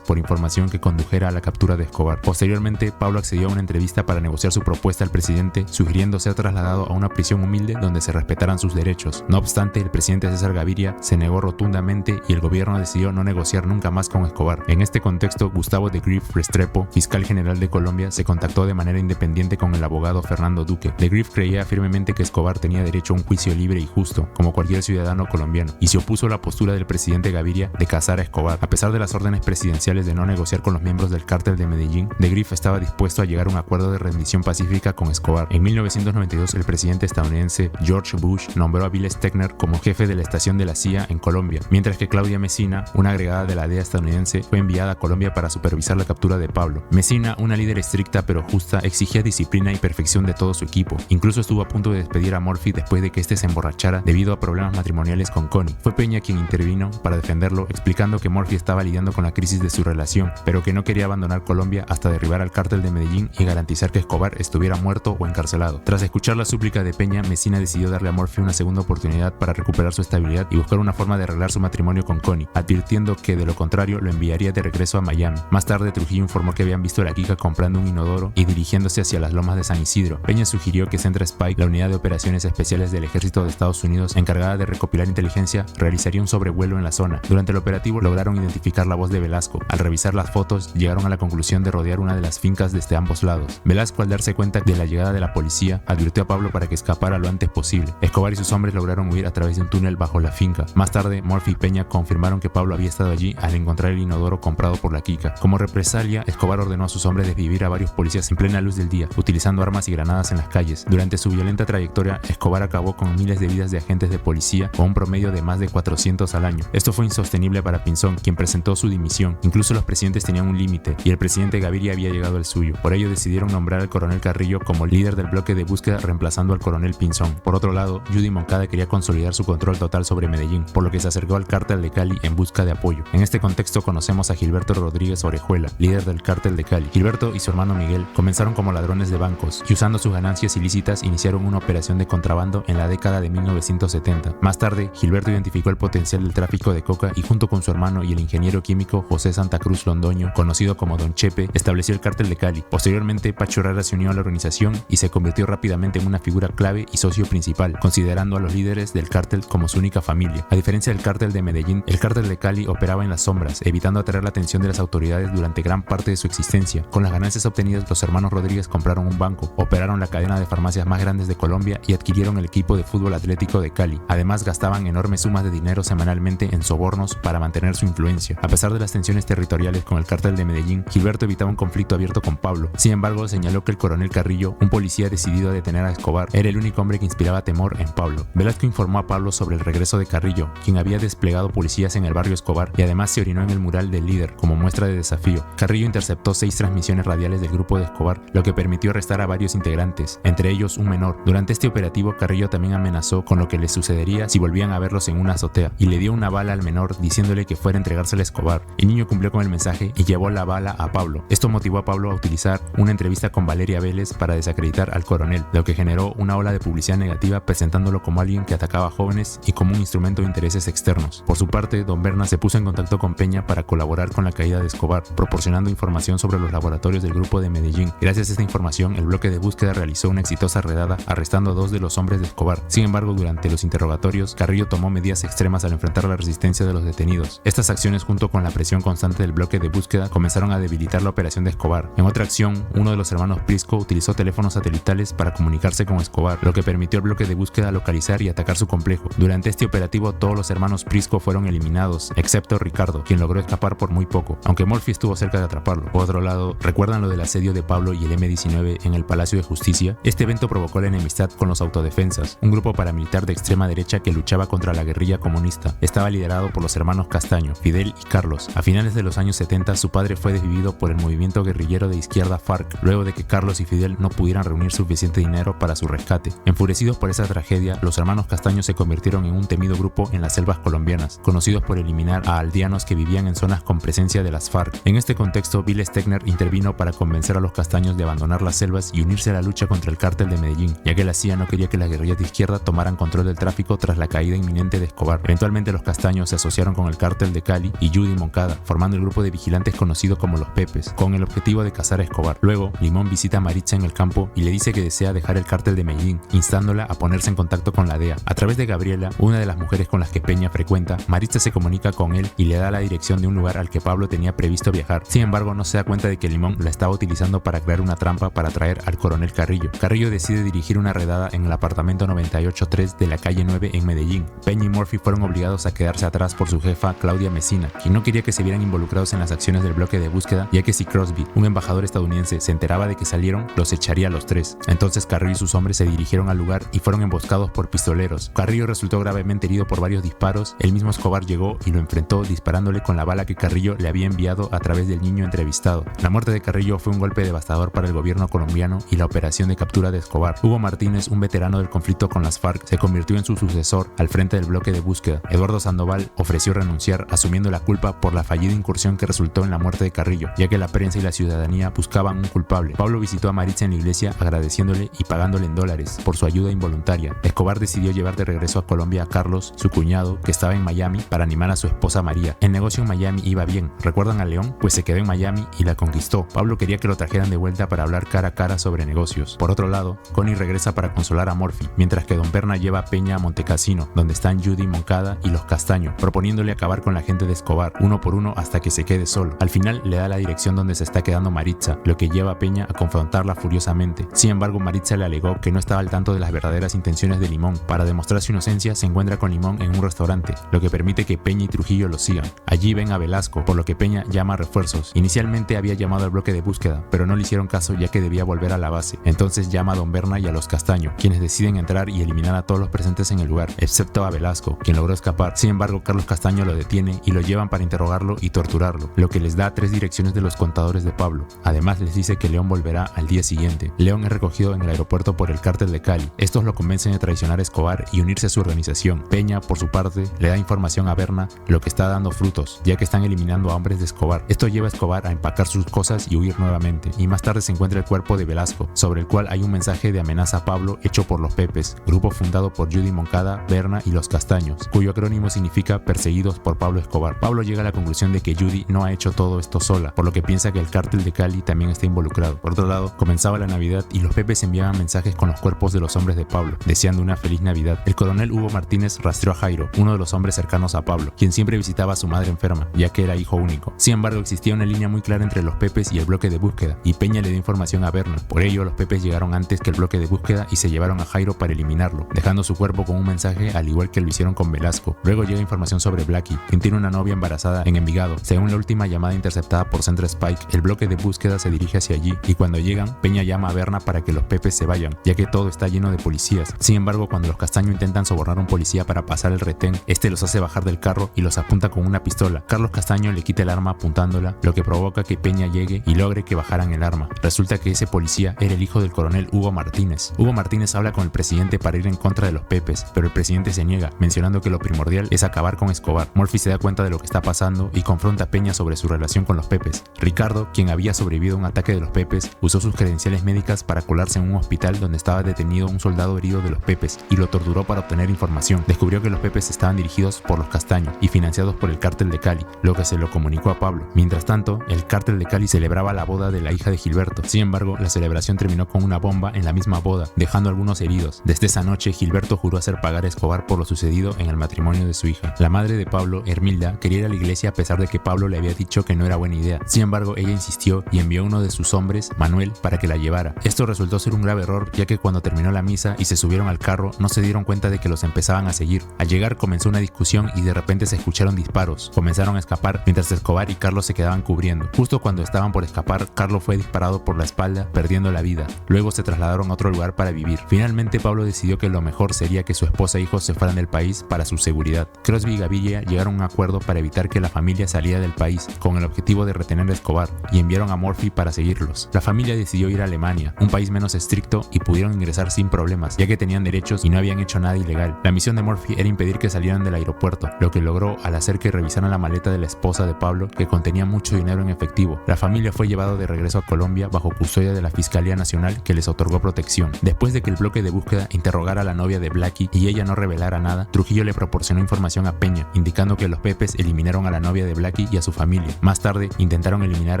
por información que condujera a la captura de Escobar. Posteriormente, Pablo accedió a una entrevista para negociar su propuesta al presidente, sugiriendo ser trasladado a una prisión humilde donde se respetaran sus derechos. No obstante, el presidente César Gaviria se negó rotundamente y el gobierno decidió no negociar nunca más con Escobar. En este contexto, Gustavo de Grief Restrepo, fiscal general de Colombia, se contactó de manera independiente con el abogado Fernando Duque. De Grief creía firmemente que Escobar tenía derecho a un juicio libre y justo, como cualquier ciudadano colombiano, y se opuso a la postura del presidente Gaviria de cazar a Escobar. A pesar de las órdenes presidenciales de no negociar con los miembros del cártel de Medellín, de Grief estaba dispuesto a llegar a un acuerdo de rendición pacífica con Escobar. En 1992, el presidente estadounidense George Bush nombró a Bill Stegner como jefe de la estación de la CIA en Colombia, mientras que Claudia Messina, una agregada de la DEA estadounidense, fue enviada a Colombia para supervisar la captura de Pablo. Messina, una líder estricta pero justa, exigía disciplina y perfección de todo su equipo. Incluso estuvo a punto de despedir a Murphy después de que este se emborrachara debido a problemas matrimoniales con Connie. Fue Peña quien intervino para defenderlo, explicando que Murphy estaba lidiando con la crisis de su relación, pero que no quería abandonar Colombia hasta derribar al cártel de Medellín y garantizar que Escobar estuviera muerto o encarcelado. Tras escuchar la súplica de Peña, Messina decidió darle a Murphy una segunda oportunidad para recuperar su estabilidad y buscar una forma de arreglar su matrimonio con Connie, advirtiendo que de lo contrario lo enviaría de regreso a Miami. Más tarde, Trujillo informó que habían visto a la Kika comprando un inodoro y dirigiéndose hacia las lomas de San Isidro. Peña sugirió que Centra Spy, la unidad de operaciones especiales del ejército de Estados Unidos encargada de recopilar inteligencia, realizaría un sobrevuelo en la zona. Durante el operativo lograron identificar la voz de Velasco. Al revisar las fotos, llegaron a la conclusión de rodear una de las fincas desde ambos lados. Velasco, al darse cuenta de la llegada de la policía, advirtió a Pablo para que escapara lo antes posible. Escobar y sus hombres lograron huir a través de un túnel bajo la finca. Más tarde, Murphy y Peña confirmaron que Pablo había estado allí al encontrar el inodoro comprado por la Kika. Como represalia, Escobar ordenó a sus hombres desvivir a varios policías en plena luz del día, utilizando armas y granadas en las calles. Durante su violenta trayectoria, Escobar acabó con miles de vidas de agentes de policía con un promedio promedio de más de 400 al año. Esto fue insostenible para Pinzón, quien presentó su dimisión. Incluso los presidentes tenían un límite, y el presidente Gaviria había llegado al suyo. Por ello decidieron nombrar al coronel Carrillo como líder del bloque de búsqueda, reemplazando al coronel Pinzón. Por otro lado, Judy Moncada quería consolidar su control total sobre Medellín, por lo que se acercó al cártel de Cali en busca de apoyo. En este contexto conocemos a Gilberto Rodríguez Orejuela, líder del cártel de Cali. Gilberto y su hermano Miguel comenzaron como ladrones de bancos y usando sus ganancias ilícitas iniciaron una operación de contrabando en la década de 1970. Más tarde, Gilberto identificó el potencial del tráfico de coca y junto con su hermano y el ingeniero químico José Santa Cruz Londoño, conocido como Don Chepe, estableció el cártel de Cali. Posteriormente, Pacho Herrera se unió a la organización y se convirtió rápidamente en una figura clave y socio principal, considerando a los líderes del cártel como su única familia. A diferencia del cártel de Medellín, el cártel de Cali operaba en las sombras, evitando atraer la atención de las autoridades durante gran parte de su existencia. Con las ganancias obtenidas, los hermanos Rodríguez compraron un banco, operaron la cadena de farmacias más grandes de Colombia y adquirieron el equipo de fútbol atlético de Cali. Además, gastaban enormes sumas de dinero semanalmente en sobornos para mantener su influencia. A pesar de las tensiones territoriales con el cártel de Medellín, Gilberto evitaba un conflicto abierto con Pablo. Sin embargo, señaló que el coronel Carrillo, un policía decidido a detener a Escobar, era el único hombre que inspiraba temor en Pablo. Velasco informó a Pablo sobre el regreso de Carrillo, quien había desplegado policías en el barrio Escobar y además se orinó en el mural del líder como muestra de desafío. Carrillo interceptó 6 transmisiones radiales del grupo de Escobar, lo que permitió arrestar a varios integrantes, entre ellos un menor. Durante este operativo, Carrillo también amenazó con lo que les sucedería si volvían a verlos en una azotea y le dio una bala al menor diciéndole que fuera a entregársela a Escobar. El niño cumplió con el mensaje y llevó la bala a Pablo. Esto motivó a Pablo a utilizar una entrevista con Valeria Vélez para desacreditar al coronel, lo que generó una ola de publicidad negativa presentándolo como alguien que atacaba a jóvenes y como un instrumento de intereses externos. Por su parte, Don Berna se puso en contacto con Peña para colaborar con la caída de Escobar, proporcionando información sobre los laboratorios del grupo de Medellín. Gracias a esta información, el bloque de búsqueda realizó una exitosa redada arrestando a 2 de los hombres de Escobar. Sin embargo, durante los interrogatorios, Carrillo tomó medidas extremas al enfrentar la resistencia de los detenidos. Estas acciones, junto con la presión constante del bloque de búsqueda, comenzaron a debilitar la operación de Escobar. En otra acción, uno de los hermanos Prisco utilizó teléfonos satelitales para comunicarse con Escobar, lo que permitió al bloque de búsqueda localizar y atacar su complejo. Durante este operativo, todos los hermanos Prisco fueron eliminados, excepto Ricardo, quien logró escapar por muy poco, aunque Murphy estuvo cerca de atraparlo. Por otro lado, ¿recuerdan lo del asedio de Pablo y el M-19 en el Palacio de Justicia? Este evento provocó la enemistad con los autodefensas, un grupo paramilitar de extrema derecha que luchaba contra la guerrilla comunista. Estaba liderado por los hermanos Castaño, Fidel y Carlos. A finales de los años 70, su padre fue desvivido por el movimiento guerrillero de izquierda FARC, luego de que Carlos y Fidel no pudieran reunir suficiente dinero para su rescate. Enfurecidos por esa tragedia, los hermanos Castaño se convirtieron en un temido grupo en las selvas colombianas, conocidos por eliminar a aldeanos que vivían en zonas con presencia de las FARC. En este contexto, Bill Stegner intervino para convencer a los Castaños de abandonar las selvas y unirse a la lucha contra el cártel de Medellín, ya que la CIA no quería que las guerrillas de izquierda tomaran control del tráfico tras la caída inminente de Escobar. Eventualmente, los Castaños se asociaron con el cártel de Cali y Judy Moncada, formando el grupo de vigilantes conocido como los Pepes, con el objetivo de cazar a Escobar. Luego, Limón visita a Maritza en el campo y le dice que desea dejar el cártel de Medellín, instándola a ponerse en contacto con la DEA. A través de Gabriela, una de las mujeres con las que Peña frecuenta, Maritza se comunica con él y le da la dirección de un lugar al que Pablo tenía previsto viajar. Sin embargo, no se da cuenta de que Limón la estaba utilizando para crear una trampa para atraer al coronel Carrillo. Carrillo decide dirigir una redada en el apartamento 98-3 de la calle 9 en Medellín. Peña y Murphy fueron obligados a quedarse atrás por su jefa Claudia Messina, quien no quería que se vieran involucrados en las acciones del bloque de búsqueda, ya que si Crosby, un embajador estadounidense, se enteraba de que salieron, los echaría a los 3. Entonces Carrillo y sus hombres se dirigieron al lugar y fueron emboscados por pistoleros. Carrillo resultó gravemente herido por varios disparos. El mismo Escobar llegó y lo enfrentó disparándole con la bala que Carrillo le había enviado a través del niño entrevistado. La muerte de Carrillo fue un golpe devastador para el gobierno colombiano y la operación de captura de Escobar. Hugo Martínez, un veterano del conflicto con las FARC, se convirtió en su sucesor al frente del bloque de búsqueda. Eduardo Sandoval ofreció renunciar, asumiendo la culpa por la fallida incursión que resultó en la muerte de Carrillo, ya que la prensa y la ciudadanía buscaban un culpable. Pablo visitó a Maritza en la iglesia agradeciéndole y pagándole en dólares por su ayuda involuntaria. Escobar decidió llevar de regreso a Colombia a Carlos, su cuñado, que estaba en Miami, para animar a su esposa María. El negocio en Miami iba bien. ¿Recuerdan a León? Pues se quedó en Miami y la conquistó. Pablo quería que lo trajeran de vuelta para hablar cara a cara sobre negocios. Por otro lado, Connie regresa para consolar a Murphy, mientras que Don Berna lleva a Peña a Montecassino, donde están Judy Moncada y los Castaño, proponiéndole acabar con la gente de Escobar, uno por uno hasta que se quede solo. Al final le da la dirección donde se está quedando Maritza, lo que lleva a Peña a confrontarla furiosamente. Sin embargo, Maritza le alegó que no estaba al tanto de las verdaderas intenciones de Limón. Para demostrar su inocencia, se encuentra con Limón en un restaurante, lo que permite que Peña y Trujillo lo sigan. Allí ven a Velasco, por lo que Peña llama a refuerzos. Inicialmente había llamado al bloque de búsqueda, pero no le hicieron caso ya que debía volver a la base. Entonces llama a Don Berna y a los Castaño, quienes deciden entrar y eliminar a todos los presentes en el lugar, excepto a Velasco. Velasco, quien logró escapar. Sin embargo, Carlos Castaño lo detiene y lo llevan para interrogarlo y torturarlo, lo que les da 3 direcciones de los contadores de Pablo. Además, les dice que León volverá al día siguiente. León es recogido en el aeropuerto por el cártel de Cali. Estos lo convencen de traicionar a Escobar y unirse a su organización. Peña, por su parte, le da información a Berna, lo que está dando frutos, ya que están eliminando a hombres de Escobar. Esto lleva a Escobar a empacar sus cosas y huir nuevamente, y más tarde se encuentra el cuerpo de Velasco, sobre el cual hay un mensaje de amenaza a Pablo hecho por los Pepes, grupo fundado por Judy Moncada, Berna y los Castaños, cuyo acrónimo significa perseguidos por Pablo Escobar. Pablo llega a la conclusión de que Judy no ha hecho todo esto sola, por lo que piensa que el cártel de Cali también está involucrado. Por otro lado, comenzaba la Navidad y los Pepes enviaban mensajes con los cuerpos de los hombres de Pablo, deseando una feliz Navidad. El coronel Hugo Martínez rastreó a Jairo, uno de los hombres cercanos a Pablo, quien siempre visitaba a su madre enferma, ya que era hijo único. Sin embargo, existía una línea muy clara entre los Pepes y el bloque de búsqueda, y Peña le dio información a Berna. Por ello, los Pepes llegaron antes que el bloque de búsqueda y se llevaron a Jairo para eliminarlo, dejando su cuerpo con un mensaje al igual que lo hicieron con Velasco. Luego llega información sobre Blackie, quien tiene una novia embarazada en Envigado. Según la última llamada interceptada por Central Spike, el bloque de búsqueda se dirige hacia allí, y cuando llegan, Peña llama a Berna para que los Pepes se vayan, ya que todo está lleno de policías. Sin embargo, cuando los Castaño intentan sobornar a un policía para pasar el retén, este los hace bajar del carro y los apunta con una pistola. Carlos Castaño le quita el arma apuntándola, lo que provoca que Peña llegue y logre que bajaran el arma. Resulta que ese policía era el hijo del coronel Hugo Martínez. Hugo Martínez habla con el presidente para ir en contra de los Pepes, pero el presidente se niega, mencionando que lo primordial es acabar con Escobar. Murphy se da cuenta de lo que está pasando y confronta a Peña sobre su relación con los Pepes. Ricardo, quien había sobrevivido a un ataque de los Pepes, usó sus credenciales médicas para colarse en un hospital donde estaba detenido un soldado herido de los Pepes y lo torturó para obtener información. Descubrió que los Pepes estaban dirigidos por los Castaño y financiados por el cártel de Cali, lo que se lo comunicó a Pablo. Mientras tanto, el cártel de Cali celebraba la boda de la hija de Gilberto. Sin embargo, la celebración terminó con una bomba en la misma boda, dejando algunos heridos. Desde esa noche, Gilberto juró hacer pagar a Escobar por lo sucedido en el matrimonio de su hija. La madre de Pablo, Hermilda, quería ir a la iglesia a pesar de que Pablo le había dicho que no era buena idea. Sin embargo, ella insistió y envió a uno de sus hombres, Manuel, para que la llevara. Esto resultó ser un grave error, ya que cuando terminó la misa y se subieron al carro, no se dieron cuenta de que los empezaban a seguir. Al llegar comenzó una discusión y de repente se escucharon disparos. Comenzaron a escapar mientras Escobar y Carlos se quedaban cubriendo. Justo cuando estaban por escapar, Carlos fue disparado por la espalda, perdiendo la vida. Luego se trasladaron a otro lugar para vivir. Finalmente, Pablo decidió que lo mejor sería que su esposa e hijos se fueran del país para su seguridad. Crosby y Gaviria llegaron a un acuerdo para evitar que la familia saliera del país, con el objetivo de retener a Escobar, y enviaron a Murphy para seguirlos. La familia decidió ir a Alemania, un país menos estricto, y pudieron ingresar sin problemas, ya que tenían derechos y no habían hecho nada ilegal. La misión de Murphy era impedir que salieran del aeropuerto, lo que logró al hacer que revisaran la maleta de la esposa de Pablo, que contenía mucho dinero en efectivo. La familia fue llevada de regreso a Colombia bajo custodia de la Fiscalía Nacional, que les otorgó protección. Después de que el bloque de búsqueda interrogara a la novia de Blackie y ella no revelara nada, Trujillo le proporcionó información a Peña, indicando que los Pepes eliminaron a la novia de Blackie y a su familia. Más tarde, intentaron eliminar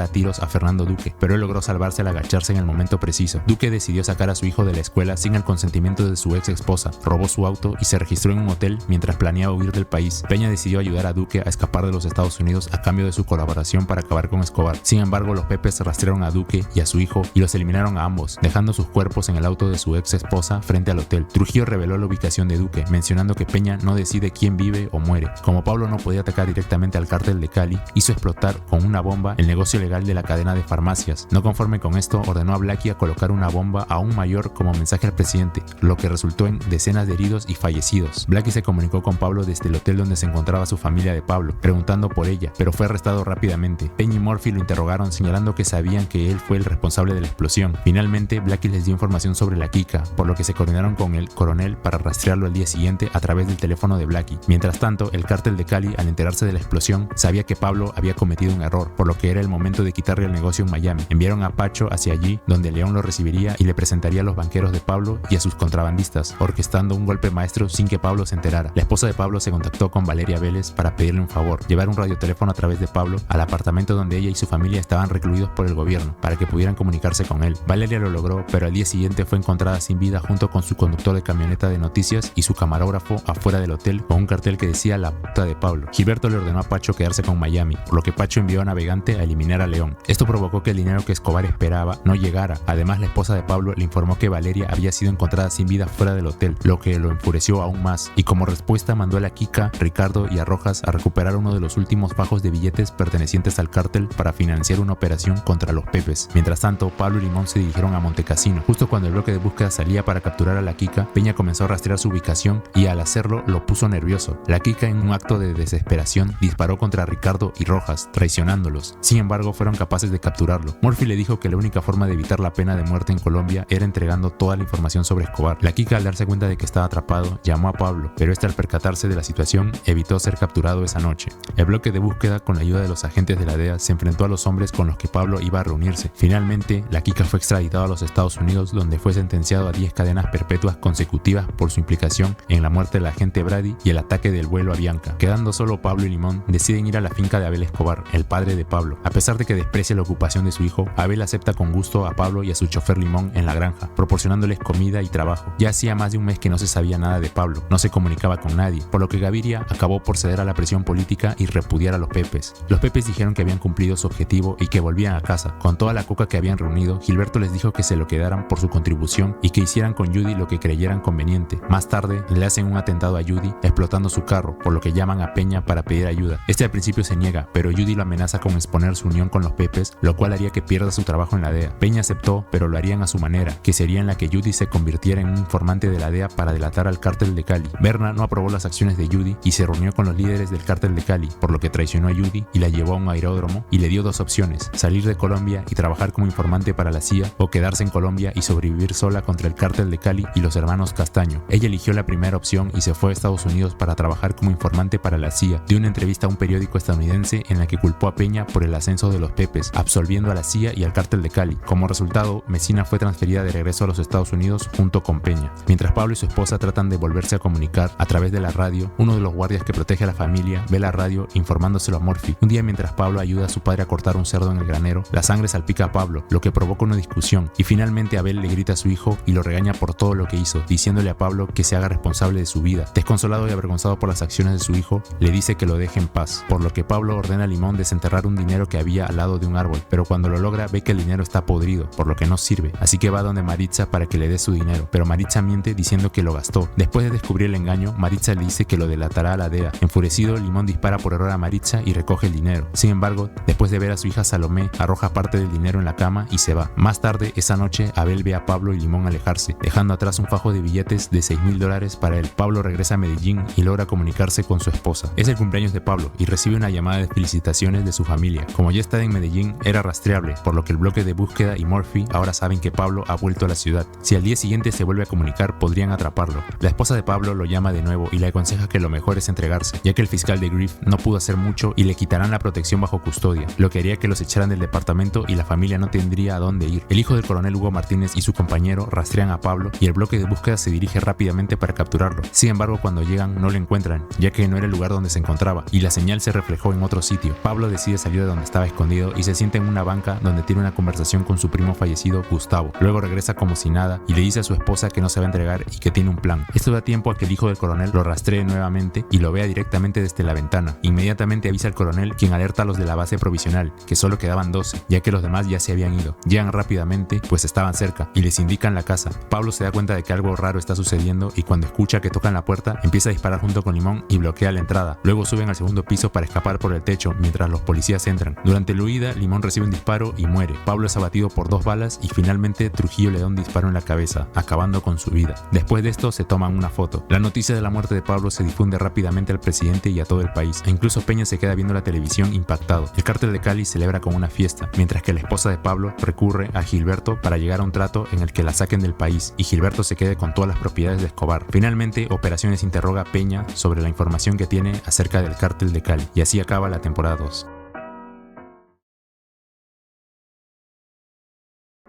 a tiros a Fernando Duque, pero él logró salvarse al agacharse en el momento preciso. Duque decidió sacar a su hijo de la escuela sin el consentimiento de su ex esposa, robó su auto y se registró en un hotel mientras planeaba huir del país. Peña decidió ayudar a Duque a escapar de los Estados Unidos a cambio de su colaboración para acabar con Escobar. Sin embargo, los Pepes rastrearon a Duque y a su hijo y los eliminaron a ambos, dejando sus cuerpos en el auto de su ex esposa frente al hotel. Trujillo reveló la ubicación de Duque, mencionando que Peña no decide quién vive o muere. Como Pablo no podía atacar directamente al cártel de Cali, hizo explotar con una bomba el negocio legal de la cadena de farmacias. No conforme con esto, ordenó a Blackie a colocar una bomba aún mayor como mensaje al presidente, lo que resultó en decenas de heridos y fallecidos. Blackie se comunicó con Pablo desde el hotel donde se encontraba su familia de Pablo, preguntando por ella, pero fue arrestado rápidamente. Peña y Murphy lo interrogaron, señalando que sabían que él fue el responsable de la explosión. Finalmente, Blackie les dio información sobre la Kika, por lo que se coordinaron con el coronel para rastrearlo al día siguiente a través del teléfono de Blackie. Mientras tanto, el cártel de Cali, al enterarse de la explosión, sabía que Pablo había cometido un error, por lo que era el momento de quitarle el negocio en Miami. Enviaron a Pacho hacia allí, donde León lo recibiría y le presentaría a los banqueros de Pablo y a sus contrabandistas, orquestando un golpe maestro sin que Pablo se enterara. La esposa de Pablo se contactó con Valeria Vélez para pedirle un favor, llevar un radioteléfono a través de Pablo al apartamento donde ella y su familia estaban recluidos por el gobierno, para que pudieran comunicarse con él. Valeria lo logró, pero al día siguiente fue encontrada sin vida junto con su conductor de camioneta de noticias y su camarógrafo afuera del hotel con un cartel que decía "La puta de Pablo". Gilberto le ordenó a Pacho quedarse con Miami, por lo que Pacho envió a Navegante a eliminar a León. Esto provocó que el dinero que Escobar esperaba no llegara. Además, la esposa de Pablo le informó que Valeria había sido encontrada sin vida fuera del hotel, lo que lo enfureció aún más, y como respuesta mandó a la Kika, Ricardo y a Rojas a recuperar uno de los últimos fajos de billetes pertenecientes al cártel para financiar una operación contra los Pepes. Mientras tanto, Pablo y Limón se dirigieron a Montecassino. Justo cuando el bloque de búsqueda salía para capturar a la Kika, Peña comenzó a rastrear su ubicación y a las hacerlo lo puso nervioso. La Kika, en un acto de desesperación, disparó contra Ricardo y Rojas, traicionándolos. Sin embargo, fueron capaces de capturarlo. Murphy le dijo que la única forma de evitar la pena de muerte en Colombia era entregando toda la información sobre Escobar. La Kika, al darse cuenta de que estaba atrapado, llamó a Pablo, pero este, al percatarse de la situación, evitó ser capturado esa noche. El bloque de búsqueda, con la ayuda de los agentes de la DEA, se enfrentó a los hombres con los que Pablo iba a reunirse. Finalmente, la Kika fue extraditado a los Estados Unidos, donde fue sentenciado a 10 cadenas perpetuas consecutivas por su implicación en la muerte del agente Brady y el ataque del vuelo a Bianca. Quedando solo Pablo y Limón, deciden ir a la finca de Abel Escobar, el padre de Pablo. A pesar de que desprecia la ocupación de su hijo, Abel acepta con gusto a Pablo y a su chofer Limón en la granja, proporcionándoles comida y trabajo. Ya hacía más de un mes que no se sabía nada de Pablo, no se comunicaba con nadie, por lo que Gaviria acabó por ceder a la presión política y repudiar a los Pepes. Los Pepes dijeron que habían cumplido su objetivo y que volvían a casa. Con toda la coca que habían reunido, Gilberto les dijo que se lo quedaran por su contribución y que hicieran con Judy lo que creyeran conveniente. Más tarde, le hacen un atentado a Judy, explotando su carro, por lo que llaman a Peña para pedir ayuda. Este al principio se niega, pero Judy lo amenaza con exponer su unión con los Pepes, lo cual haría que pierda su trabajo en la DEA. Peña aceptó, pero lo harían a su manera, que sería en la que Judy se convirtiera en un informante de la DEA para delatar al cártel de Cali. Berna no aprobó las acciones de Judy y se reunió con los líderes del cártel de Cali, por lo que traicionó a Judy y la llevó a un aeródromo y le dio dos opciones: salir de Colombia y trabajar como informante para la CIA, o quedarse en Colombia y sobrevivir sola contra el cártel de Cali y los hermanos Castaño. Ella eligió la primera opción y se fue a Estados Unidos para trabajar como informante para la CIA. Dio una entrevista a un periódico estadounidense en la que culpó a Peña por el ascenso de los Pepes, absolviendo a la CIA y al cártel de Cali. Como resultado, Mesina fue transferida de regreso a los Estados Unidos junto con Peña. Mientras Pablo y su esposa tratan de volverse a comunicar a través de la radio, uno de los guardias que protege a la familia ve la radio informándoselo a Murphy. Un día, mientras Pablo ayuda a su padre a cortar un cerdo en el granero, la sangre salpica a Pablo, lo que provoca una discusión, y finalmente Abel le grita a su hijo y lo regaña por todo lo que hizo, diciéndole a Pablo que se haga responsable de su vida. Desconsolado y avergonzado por las acciones de su hijo, le dice que lo deje en paz, por lo que Pablo ordena a Limón desenterrar un dinero que había al lado de un árbol, pero cuando lo logra ve que el dinero está podrido, por lo que no sirve, así que va donde Maritza para que le dé su dinero, pero Maritza miente diciendo que lo gastó. Después de descubrir el engaño, Maritza le dice que lo delatará a la DEA. Enfurecido, Limón dispara por error a Maritza y recoge el dinero. Sin embargo, después de ver a su hija Salomé, arroja parte del dinero en la cama y se va. Más tarde, esa noche, Abel ve a Pablo y Limón alejarse, dejando atrás un fajo de billetes de $6,000 para él. Pablo regresa a Medellín y logra comunicarse con su esposa. Es el cumpleaños de Pablo y recibe una llamada de felicitaciones de su familia. Como ya está en Medellín, era rastreable, por lo que el bloque de búsqueda y Murphy ahora saben que Pablo ha vuelto a la ciudad. Si al día siguiente se vuelve a comunicar, podrían atraparlo. La esposa de Pablo lo llama de nuevo y le aconseja que lo mejor es entregarse, ya que el fiscal de Griff no pudo hacer mucho y le quitarán la protección bajo custodia, lo que haría que los echaran del departamento y la familia no tendría a dónde ir. El hijo del coronel Hugo Martínez y su compañero rastrean a Pablo y el bloque de búsqueda se dirige rápidamente para capturarlo. Sin embargo, cuando llegan no lo encuentran, ya que no era el lugar donde se encontraba y la señal se reflejó en otro sitio. Pablo decide salir de donde estaba escondido y se sienta en una banca donde tiene una conversación con su primo fallecido, Gustavo. Luego regresa como si nada y le dice a su esposa que no se va a entregar y que tiene un plan. Esto da tiempo a que el hijo del coronel lo rastree nuevamente y lo vea directamente desde la ventana. Inmediatamente avisa al coronel, quien alerta a los de la base provisional, que solo quedaban 12, ya que los demás ya se habían ido. Llegan rápidamente, pues estaban cerca, y les indican la casa. Pablo se da cuenta de que algo raro está sucediendo y cuando escucha que tocan la puerta, empieza a disparar junto con Limón y bloquea la entrada. Luego suben al segundo piso para escapar por el techo mientras los policías entran. Durante la huida, Limón recibe un disparo y muere. Pablo es abatido por 2 balas y finalmente Trujillo le da un disparo en la cabeza, acabando con su vida. Después de esto se toman una foto. La noticia de la muerte de Pablo se difunde rápidamente al presidente y a todo el país, e incluso Peña se queda viendo la televisión impactado. El cártel de Cali celebra con una fiesta, mientras que la esposa de Pablo recurre a Gilberto para llegar a un trato en el que la saquen del país y Gilberto se quede con todas las propiedades de Escobar. Finalmente, Operaciones interroga a Peña sobre la información que tiene acerca del cártel de Cali, y así acaba la temporada 2.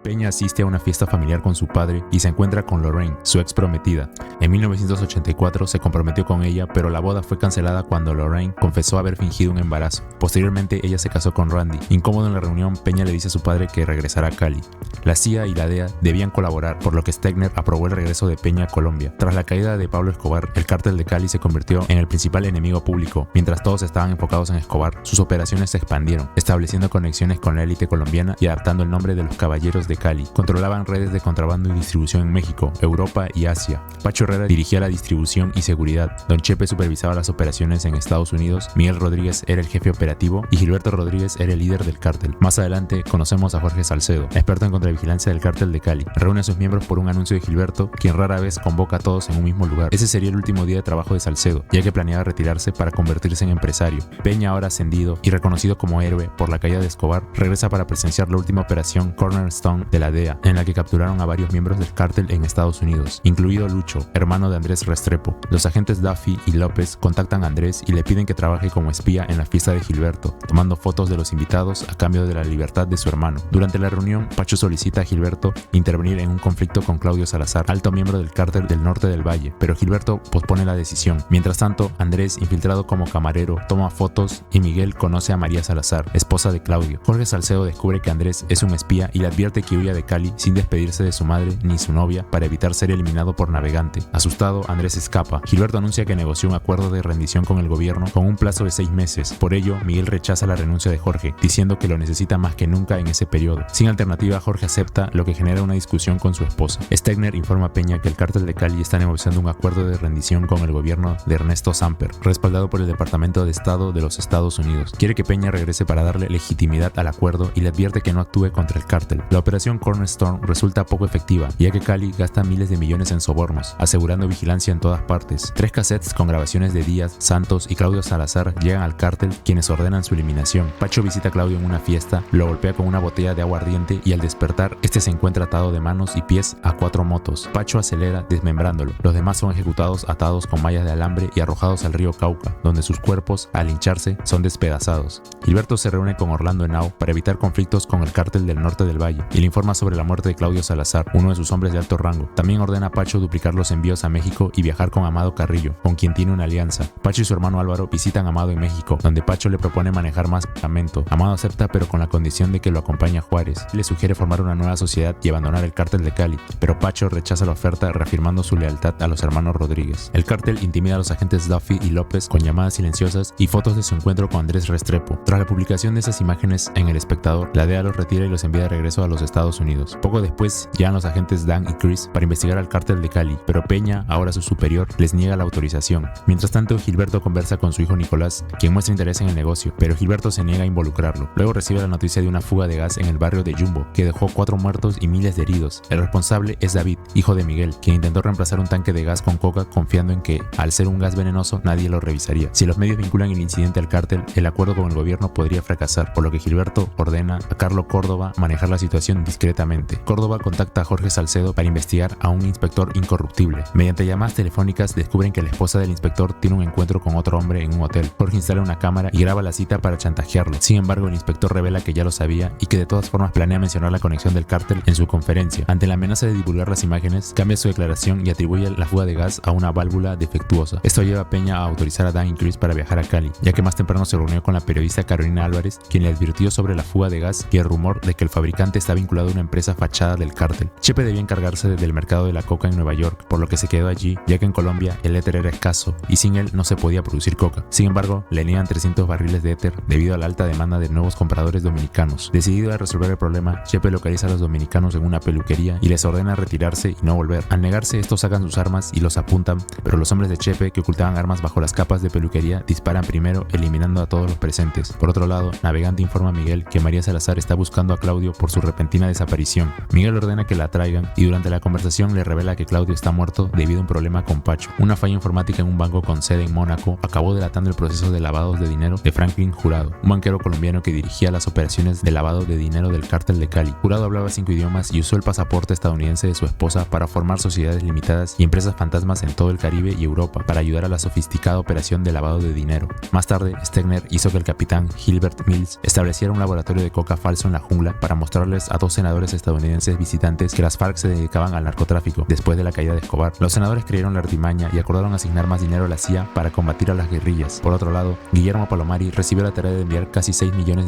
Peña asiste a una fiesta familiar con su padre y se encuentra con Lorraine, su ex prometida. En 1984 se comprometió con ella, pero la boda fue cancelada cuando Lorraine confesó haber fingido un embarazo. Posteriormente ella se casó con Randy. Incómodo en la reunión, Peña le dice a su padre que regresará a Cali. La CIA y la DEA debían colaborar, por lo que Stegner aprobó el regreso de Peña a Colombia. Tras la caída de Pablo Escobar, el cártel de Cali se convirtió en el principal enemigo público. Mientras todos estaban enfocados en Escobar, sus operaciones se expandieron, estableciendo conexiones con la élite colombiana y adaptando el nombre de los caballeros de de Cali. Controlaban redes de contrabando y distribución en México, Europa y Asia. Pacho Herrera dirigía la distribución y seguridad. Don Chepe supervisaba las operaciones en Estados Unidos. Miguel Rodríguez era el jefe operativo y Gilberto Rodríguez era el líder del cártel. Más adelante conocemos a Jorge Salcedo, experto en contravigilancia del cártel de Cali. Reúne a sus miembros por un anuncio de Gilberto, quien rara vez convoca a todos en un mismo lugar. Ese sería el último día de trabajo de Salcedo, ya que planeaba retirarse para convertirse en empresario. Peña, ahora ascendido y reconocido como héroe por la caída de Escobar, regresa para presenciar la última operación Cornerstone de la DEA, en la que capturaron a varios miembros del cártel en Estados Unidos, incluido Lucho, hermano de Andrés Restrepo. Los agentes Duffy y López contactan a Andrés y le piden que trabaje como espía en la fiesta de Gilberto, tomando fotos de los invitados a cambio de la libertad de su hermano. Durante la reunión, Pacho solicita a Gilberto intervenir en un conflicto con Claudio Salazar, alto miembro del cártel del norte del Valle, pero Gilberto pospone la decisión. Mientras tanto, Andrés, infiltrado como camarero, toma fotos y Miguel conoce a María Salazar, esposa de Claudio. Jorge Salcedo descubre que Andrés es un espía y le advierte que huya de Cali sin despedirse de su madre ni su novia para evitar ser eliminado por navegante. Asustado, Andrés escapa. Gilberto anuncia que negoció un acuerdo de rendición con el gobierno con un plazo de 6 meses. Por ello, Miguel rechaza la renuncia de Jorge, diciendo que lo necesita más que nunca en ese periodo. Sin alternativa, Jorge acepta, lo que genera una discusión con su esposa. Stegner informa a Peña que el cártel de Cali está negociando un acuerdo de rendición con el gobierno de Ernesto Samper, respaldado por el Departamento de Estado de los Estados Unidos. Quiere que Peña regrese para darle legitimidad al acuerdo y le advierte que no actúe contra el cártel. La operación Cornerstone resulta poco efectiva, ya que Cali gasta miles de millones en sobornos, asegurando vigilancia en todas partes. 3 cassettes con grabaciones de Díaz, Santos y Claudio Salazar llegan al cártel, quienes ordenan su eliminación. Pacho visita a Claudio en una fiesta, lo golpea con una botella de agua ardiente y al despertar, este se encuentra atado de manos y pies a 4 motos. Pacho acelera desmembrándolo. Los demás son ejecutados atados con mallas de alambre y arrojados al río Cauca, donde sus cuerpos, al hincharse, son despedazados. Gilberto se reúne con Orlando Henao para evitar conflictos con el cártel del norte del Valle y le informa sobre la muerte de Claudio Salazar, uno de sus hombres de alto rango. También ordena a Pacho duplicar los envíos a México y viajar con Amado Carrillo, con quien tiene una alianza. Pacho y su hermano Álvaro visitan a Amado en México, donde Pacho le propone manejar más armamento. Amado acepta, pero con la condición de que lo acompañe a Juárez. Le sugiere formar una nueva sociedad y abandonar el cártel de Cali, pero Pacho rechaza la oferta, reafirmando su lealtad a los hermanos Rodríguez. El cártel intimida a los agentes Duffy y López con llamadas silenciosas y fotos de su encuentro con Andrés Restrepo. Tras la publicación de esas imágenes en El Espectador, la DEA los retira y los envía de regreso a los Estados Unidos. Poco después llegan los agentes Dan y Chris para investigar al cártel de Cali, pero Peña, ahora su superior, les niega la autorización. Mientras tanto, Gilberto conversa con su hijo Nicolás, quien muestra interés en el negocio, pero Gilberto se niega a involucrarlo. Luego recibe la noticia de una fuga de gas en el barrio de Jumbo, que dejó 4 muertos y miles de heridos. El responsable es David, hijo de Miguel, quien intentó reemplazar un tanque de gas con coca confiando en que, al ser un gas venenoso, nadie lo revisaría. Si los medios vinculan el incidente al cártel, el acuerdo con el gobierno podría fracasar, por lo que Gilberto ordena a Carlo Córdoba manejar la situación discretamente. Córdoba contacta a Jorge Salcedo para investigar a un inspector incorruptible. Mediante llamadas telefónicas descubren que la esposa del inspector tiene un encuentro con otro hombre en un hotel. Jorge instala una cámara y graba la cita para chantajearlo. Sin embargo, el inspector revela que ya lo sabía y que de todas formas planea mencionar la conexión del cártel en su conferencia. Ante la amenaza de divulgar las imágenes, cambia su declaración y atribuye la fuga de gas a una válvula defectuosa. Esto lleva a Peña a autorizar a Dan y Chris para viajar a Cali, ya que más temprano se reunió con la periodista Carolina Álvarez, quien le advirtió sobre la fuga de gas y el rumor de que el fabricante está vinculado a una empresa fachada del cártel. Chepe debía encargarse del mercado de la coca en Nueva York, por lo que se quedó allí, ya que en Colombia el éter era escaso y sin él no se podía producir coca. Sin embargo, le niegan 300 barriles de éter debido a la alta demanda de nuevos compradores dominicanos. Decidido a resolver el problema, Chepe localiza a los dominicanos en una peluquería y les ordena retirarse y no volver. Al negarse, estos sacan sus armas y los apuntan, pero los hombres de Chepe, que ocultaban armas bajo las capas de peluquería, disparan primero, eliminando a todos los presentes. Por otro lado, Navegante informa a Miguel que María Salazar está buscando a Claudio por su repentina desaparición. Miguel ordena que la traigan y durante la conversación le revela que Claudio está muerto debido a un problema con Pacho. Una falla informática en un banco con sede en Mónaco acabó delatando el proceso de lavados de dinero de Franklin Jurado, un banquero colombiano que dirigía las operaciones de lavado de dinero del cártel de Cali. Jurado hablaba 5 idiomas y usó el pasaporte estadounidense de su esposa para formar sociedades limitadas y empresas fantasmas en todo el Caribe y Europa para ayudar a la sofisticada operación de lavado de dinero. Más tarde, Stegner hizo que el capitán Gilbert Mills estableciera un laboratorio de coca falso en la jungla para mostrarles a 2 senadores estadounidenses visitantes que las FARC se dedicaban al narcotráfico después de la caída de Escobar. Los senadores creyeron la artimaña y acordaron asignar más dinero a la CIA para combatir a las guerrillas. Por otro lado, Guillermo Palomari recibió la tarea de enviar casi $6 millones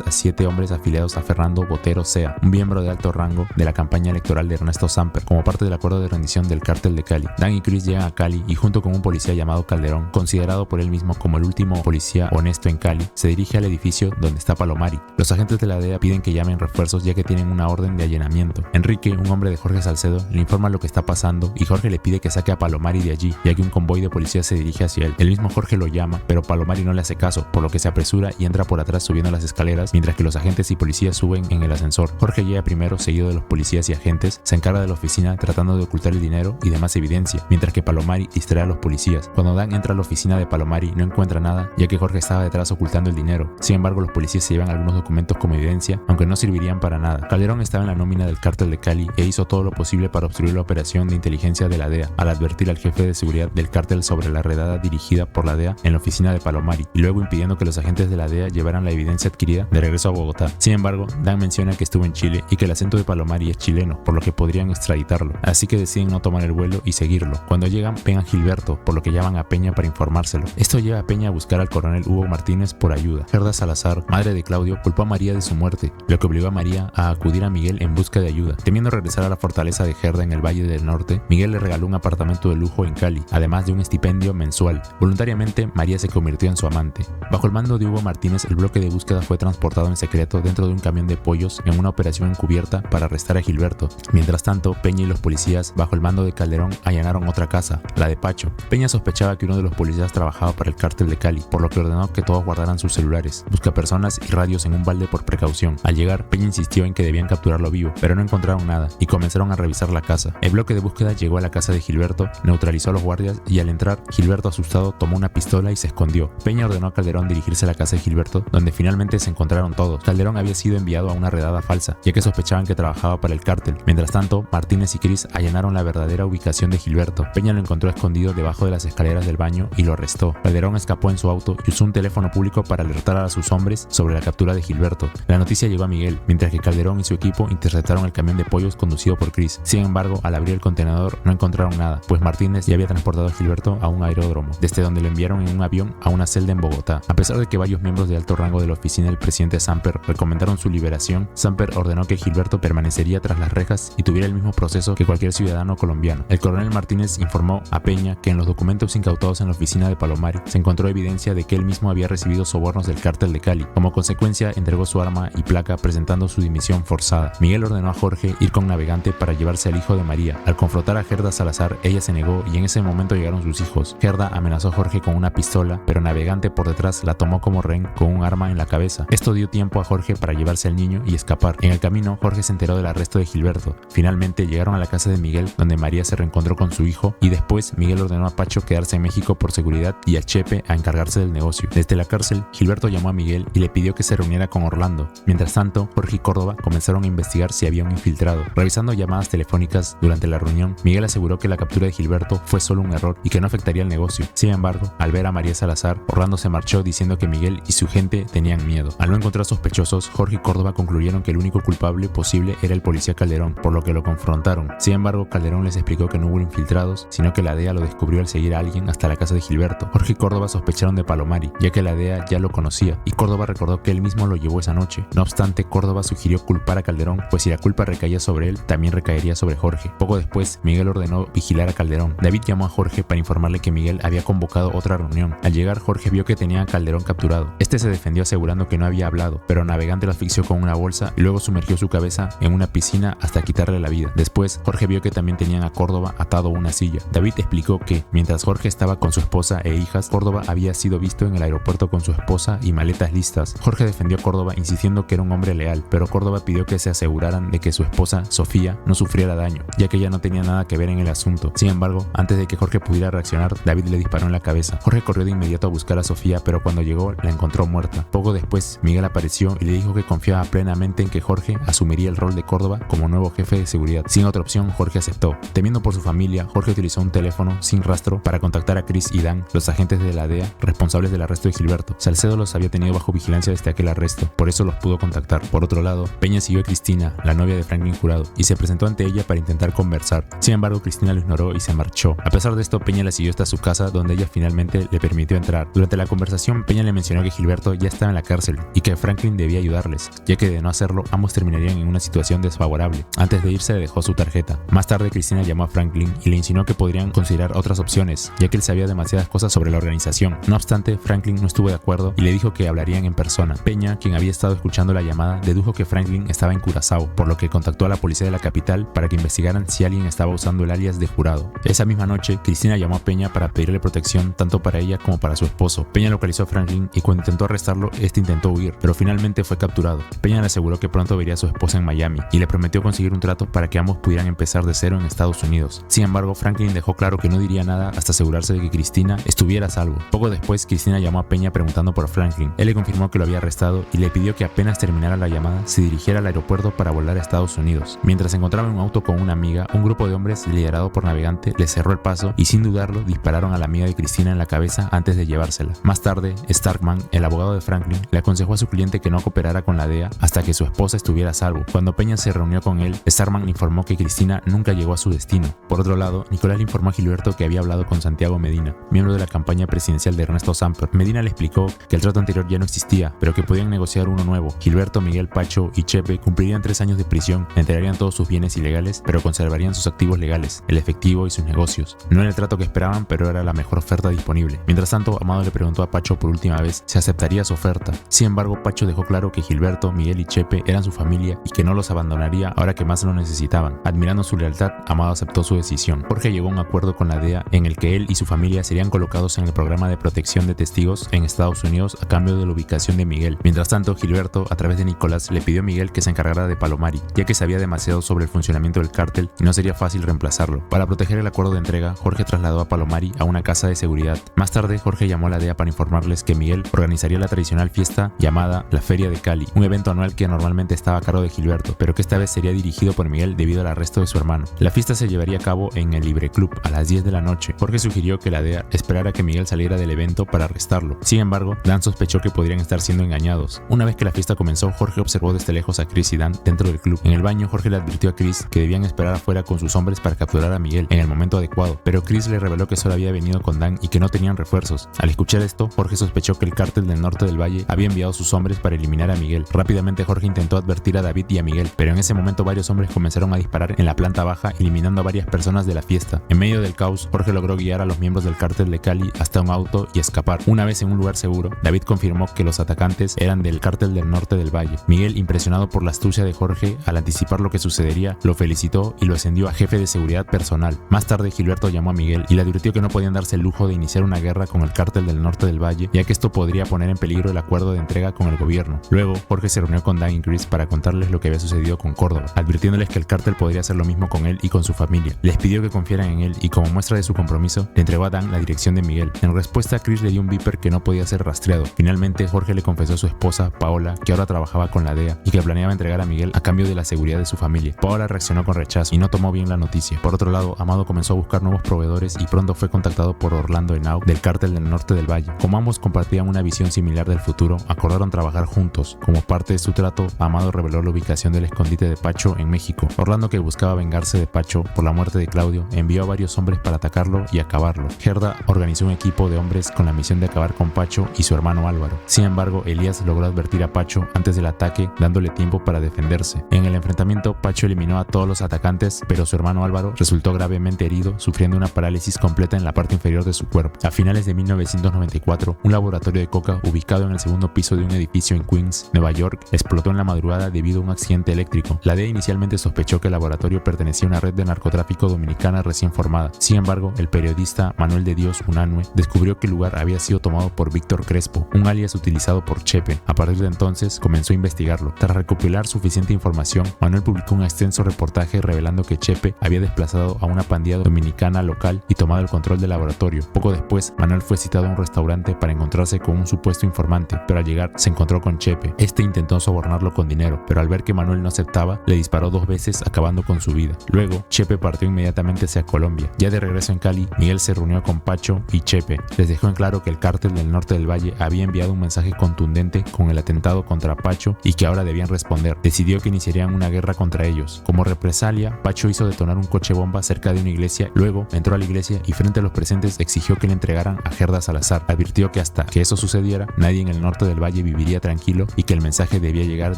a 7 hombres afiliados a Fernando Botero Sea, un miembro de alto rango de la campaña electoral de Ernesto Samper, como parte del acuerdo de rendición del cártel de Cali. Dan y Chris llegan a Cali y junto con un policía llamado Calderón, considerado por él mismo como el último policía honesto en Cali, se dirige al edificio donde está Palomari. Los agentes de la DEA piden que llamen refuerzos ya que tienen una orden de allanamiento. Enrique, un hombre de Jorge Salcedo, le informa lo que está pasando y Jorge le pide que saque a Palomari de allí, ya que un convoy de policía se dirige hacia él. El mismo Jorge lo llama, pero Palomari no le hace caso, por lo que se apresura y entra por atrás subiendo las escaleras, mientras que los agentes y policías suben en el ascensor. Jorge llega primero, seguido de los policías y agentes, se encarga de la oficina tratando de ocultar el dinero y demás evidencia, mientras que Palomari distrae a los policías. Cuando Dan entra a la oficina de Palomari no encuentra nada, ya que Jorge estaba detrás ocultando el dinero. Sin embargo, los policías se llevan algunos documentos como evidencia, aunque no servirían para nada. Calderón estaba en la nómina del cártel de Cali e hizo todo lo posible para obstruir la operación de inteligencia de la DEA, al advertir al jefe de seguridad del cártel sobre la redada dirigida por la DEA en la oficina de Palomari, y luego impidiendo que los agentes de la DEA llevaran la evidencia adquirida de regreso a Bogotá. Sin embargo, Dan menciona que estuvo en Chile y que el acento de Palomari es chileno, por lo que podrían extraditarlo, así que deciden no tomar el vuelo y seguirlo. Cuando llegan, ven a Gilberto, por lo que llaman a Peña para informárselo. Esto lleva a Peña a buscar al coronel Hugo Martínez por ayuda. Gerda Salazar, madre de Claudio, culpó a María de su muerte, lo que obligó a María a acudir a Miguel en busca de ayuda. Temiendo regresar a la fortaleza de Gerda en el Valle del Norte, Miguel le regaló un apartamento de lujo en Cali, además de un estipendio mensual. Voluntariamente, María se convirtió en su amante. Bajo el mando de Hugo Martínez, el bloque de búsqueda fue transportado en secreto dentro de un camión de pollos en una operación encubierta para arrestar a Gilberto. Mientras tanto, Peña y los policías, bajo el mando de Calderón, allanaron otra casa, la de Pacho. Peña sospechaba que uno de los policías trabajaba para el cártel de Cali, por lo que ordenó que todos guardaran sus celulares, buscapersonas y radios en un balde por precaución. Al llegar, Peña insistió en que debían capturarlo vivo, pero no encontraron nada y comenzaron a revisar la casa. El bloque de búsqueda llegó a la casa de Gilberto, neutralizó a los guardias y al entrar, Gilberto asustado tomó una pistola y se escondió. Peña ordenó a Calderón dirigirse a la casa de Gilberto, donde finalmente se encontraron todos. Calderón había sido enviado a una redada falsa, ya que sospechaban que trabajaba para el cártel. Mientras tanto, Martínez y Cris allanaron la verdadera ubicación de Gilberto. Peña lo encontró escondido debajo de las escaleras del baño y lo arrestó. Calderón escapó en su auto y usó un teléfono público para alertar a sus hombres sobre la captura de Gilberto. La noticia llegó a Miguel, mientras que Calderón y su equipo interceptaron el camión de pollos conducido por Cris. Sin embargo, al abrir el contenedor no encontraron nada, pues Martínez ya había transportado a Gilberto a un aeródromo, desde donde lo enviaron en un avión a una celda en Bogotá. A pesar de que varios miembros de alto rango de la oficina del presidente Samper recomendaron su liberación, Samper ordenó que Gilberto permanecería tras las rejas y tuviera el mismo proceso que cualquier ciudadano colombiano. El coronel Martínez informó a Peña que en los documentos incautados en la oficina de Palomari se encontró evidencia de que él mismo había recibido sobornos del cártel de Cali. Como consecuencia, entregó su arma y placa presentando su dimisión forzada. Miguel ordenó a Jorge ir con Navegante para llevarse al hijo de María. Al confrontar a Gerda Salazar, ella se negó y en ese momento llegaron sus hijos. Gerda amenazó a Jorge con una pistola, pero Navegante por detrás la tomó como rehén con un arma en la cabeza. Esto dio tiempo a Jorge para llevarse al niño y escapar. En el camino, Jorge se enteró del arresto de Gilberto. Finalmente llegaron a la casa de Miguel, donde María se reencontró con su hijo, y después Miguel ordenó a Pacho quedarse en México por seguridad y a Chepe a encargarse del negocio. Desde la cárcel, Gilberto llamó a Miguel y le pidió que se reuniera con Orlando. Mientras tanto, Jorge y Córdoba comenzaron a investigar si había un infiltrado. Revisando llamadas telefónicas durante la reunión, Miguel aseguró que la captura de Gilberto fue solo un error y que no afectaría el negocio. Sin embargo, al ver a María Salazar, Orlando se marchó diciendo que Miguel y su gente tenían miedo. Al no encontrar sospechosos, Jorge y Córdoba concluyeron que el único culpable posible era el policía Calderón, por lo que lo confrontaron. Sin embargo, Calderón les explicó que no hubo infiltrados, sino que la DEA lo descubrió al seguir a alguien hasta la casa de Gilberto. Jorge y Córdoba sospecharon de Palomari, ya que la DEA ya lo conocía, y Córdoba recordó que él mismo lo llevó esa noche. No obstante, Córdoba sugirió culpar a Calderón, pues si la culpa recaía sobre él, también recaería sobre Jorge. Poco después, Miguel ordenó vigilar a Calderón. David llamó a Jorge para informarle que Miguel había convocado otra reunión. Al llegar, Jorge vio que tenía a Calderón capturado. Este se defendió asegurando que no había hablado, pero Navegante lo asfixió con una bolsa y luego sumergió su cabeza en una piscina hasta quitarle la vida. Después, Jorge vio que también tenían a Córdoba atado a una silla. David explicó que, mientras Jorge estaba con su esposa e hijas, Córdoba había sido visto en el aeropuerto con su esposa y maletas listas. Jorge defendió a Córdoba insistiendo que era un hombre leal, pero Córdoba pidió que se aseguraran de que su esposa, Sofía, no sufriera daño, ya que ella no tenía nada que ver en el asunto. Sin embargo, antes de que Jorge pudiera reaccionar, David le disparó en la cabeza. Jorge corrió de inmediato a buscar a Sofía, pero cuando llegó, la encontró muerta. Poco después, Miguel apareció y le dijo que confiaba plenamente en que Jorge asumiría el rol de Córdoba como nuevo jefe de seguridad. Sin otra opción, Jorge aceptó. Temiendo por su familia, Jorge utilizó un teléfono sin rastro para contactar a Cris y Dan, los agentes de la DEA responsables del arresto de Gilberto. Salcedo los había tenido bajo vigilancia desde aquel arresto, por eso los pudo contactar. Por otro lado, Peña siguió a Cristina, la novia de Franklin Jurado, y se presentó ante ella para intentar conversar. Sin embargo, Cristina lo ignoró y se marchó. A pesar de esto, Peña la siguió hasta su casa, donde ella finalmente le permitió entrar. Durante la conversación, Peña le mencionó que Gilberto ya estaba en la cárcel y que Franklin debía ayudarles, ya que de no hacerlo, ambos terminarían en una situación desfavorable. Antes de irse, le dejó su tarjeta. Más tarde, Cristina llamó a Franklin y le insinuó que podrían considerar otras opciones, ya que él sabía demasiadas cosas sobre la organización. No obstante, Franklin no estuvo de acuerdo y le dijo que hablarían en persona. Peña, quien había estado escuchando la llamada, dedujo que Franklin estaba estaba en Curazao, por lo que contactó a la policía de la capital para que investigaran si alguien estaba usando el alias de Jurado. Esa misma noche, Cristina llamó a Peña para pedirle protección tanto para ella como para su esposo. Peña localizó a Franklin y cuando intentó arrestarlo, este intentó huir, pero finalmente fue capturado. Peña le aseguró que pronto vería a su esposa en Miami y le prometió conseguir un trato para que ambos pudieran empezar de cero en Estados Unidos. Sin embargo, Franklin dejó claro que no diría nada hasta asegurarse de que Cristina estuviera a salvo. Poco después, Cristina llamó a Peña preguntando por Franklin. Él le confirmó que lo había arrestado y le pidió que apenas terminara la llamada se dirigiera al aeropuerto para volar a Estados Unidos. Mientras se encontraba en un auto con una amiga, un grupo de hombres liderado por Navegante le cerró el paso y sin dudarlo dispararon a la amiga de Cristina en la cabeza antes de llevársela. Más tarde, Starkman, el abogado de Franklin, le aconsejó a su cliente que no cooperara con la DEA hasta que su esposa estuviera a salvo. Cuando Peña se reunió con él, Starkman informó que Cristina nunca llegó a su destino. Por otro lado, Nicolás le informó a Gilberto que había hablado con Santiago Medina, miembro de la campaña presidencial de Ernesto Samper. Medina le explicó que el trato anterior ya no existía, pero que podían negociar uno nuevo. Gilberto, Miguel, Pacho y Chepe cumplirían 3 años de prisión, le entregarían todos sus bienes ilegales, pero conservarían sus activos legales, el efectivo y sus negocios. No era el trato que esperaban, pero era la mejor oferta disponible. Mientras tanto, Amado le preguntó a Pacho por última vez si aceptaría su oferta. Sin embargo, Pacho dejó claro que Gilberto, Miguel y Chepe eran su familia y que no los abandonaría ahora que más lo necesitaban. Admirando su lealtad, Amado aceptó su decisión. Jorge llegó a un acuerdo con la DEA en el que él y su familia serían colocados en el programa de protección de testigos en Estados Unidos a cambio de la ubicación de Miguel. Mientras tanto, Gilberto, a través de Nicolás, le pidió a Miguel que se encargara de Palomari, ya que sabía demasiado sobre el funcionamiento del cártel y no sería fácil reemplazarlo. Para proteger el acuerdo de entrega, Jorge trasladó a Palomari a una casa de seguridad. Más tarde, Jorge llamó a la DEA para informarles que Miguel organizaría la tradicional fiesta llamada la Feria de Cali, un evento anual que normalmente estaba a cargo de Gilberto, pero que esta vez sería dirigido por Miguel debido al arresto de su hermano. La fiesta se llevaría a cabo en el Libre Club a las 10 de la noche. Jorge sugirió que la DEA esperara que Miguel saliera del evento para arrestarlo. Sin embargo, Dan sospechó que podrían estar siendo engañados. Una vez que la fiesta comenzó, Jorge observó desde lejos a Chris y Dan dentro del club. En el baño, Jorge le advirtió a Chris que debían esperar afuera con sus hombres para capturar a Miguel en el momento adecuado, pero Chris le reveló que solo había venido con Dan y que no tenían refuerzos. Al escuchar esto, Jorge sospechó que el cártel del norte del valle había enviado sus hombres para eliminar a Miguel. Rápidamente Jorge intentó advertir a David y a Miguel, pero en ese momento varios hombres comenzaron a disparar en la planta baja, eliminando a varias personas de la fiesta. En medio del caos, Jorge logró guiar a los miembros del cártel de Cali hasta un auto y escapar. Una vez en un lugar seguro, David confirmó que los atacantes eran del cártel del norte del valle. Miguel, impresionado por la astucia de Jorge al anticipar lo que sucedería, lo felicitó y lo ascendió a jefe de seguridad personal. Más tarde, Gilberto llamó a Miguel y le advirtió que no podían darse el lujo de iniciar una guerra con el cártel del norte del valle, ya que esto podría poner en peligro el acuerdo de entrega con el gobierno. Luego, Jorge se reunió con Dan y Chris para contarles lo que había sucedido con Córdoba, advirtiéndoles que el cártel podría hacer lo mismo con él y con su familia. Les pidió que confiaran en él y como muestra de su compromiso, le entregó a Dan la dirección de Miguel. En respuesta, Chris le dio un viper que no podía ser rastreado. Finalmente, Jorge le confesó a su esposa, Paola, que ahora trabajaba con la DEA y que planeaba entregar a Miguel a cambio de la seguridad de su familia. Paola reaccionó con rechazo y no tomó bien la noticia. Por otro lado, Amado comenzó a buscar nuevos proveedores y pronto fue contactado por Orlando Henao del cártel del norte del valle. Como ambos compartían una visión similar del futuro, acordaron trabajar juntos. Como parte de su trato, Amado reveló la ubicación del escondite de Pacho en México. Orlando, que buscaba vengarse de Pacho por la muerte de Claudio, envió a varios hombres para atacarlo y acabarlo. Gerda organizó un equipo de hombres con la misión de acabar con Pacho y su hermano Álvaro. Sin embargo, Elías logró advertir a Pacho antes del ataque, dándole tiempo para defenderse. En el enfrentamiento, Pacho eliminó a todos los atacantes, pero su hermano Álvaro resultó gravemente herido, sufriendo una parálisis completa en la parte inferior de su cuerpo. A finales de 1994, un laboratorio de coca ubicado en el segundo piso de un edificio en Queens, Nueva York, explotó en la madrugada debido a un accidente eléctrico. La DEA inicialmente sospechó que el laboratorio pertenecía a una red de narcotráfico dominicana recién formada. Sin embargo, el periodista Manuel de Dios Unanue descubrió que el lugar había sido tomado por Víctor Crespo, un alias utilizado por Chepe. A partir de entonces, comenzó a investigarlo. Tras recopilar suficiente información, Manuel publicó un extenso reportaje revelando que Chepe había desplazado a una pandilla dominicana local y tomado el control del laboratorio. Poco después, Manuel fue citado a un restaurante para encontrarse con un supuesto informante, pero al llegar se encontró con Chepe. Este intentó sobornarlo con dinero, pero al ver que Manuel no aceptaba, le disparó 2 veces, acabando con su vida. Luego, Chepe partió inmediatamente hacia Colombia. Ya de regreso en Cali, Miguel se reunió con Pacho y Chepe. Les dejó en claro que el cártel del norte del valle había enviado un mensaje contundente con el atentado contra Pacho y que ahora debían responder. Decidió que iniciarían una guerra contra ellos. Como represalia, Pacho hizo detonar un coche bomba cerca de una iglesia. Luego entró a la iglesia y frente a los presentes exigió que le entregaran a Gerda Salazar. Advirtió que hasta que eso sucediera, nadie en el norte del valle viviría tranquilo y que el mensaje debía llegar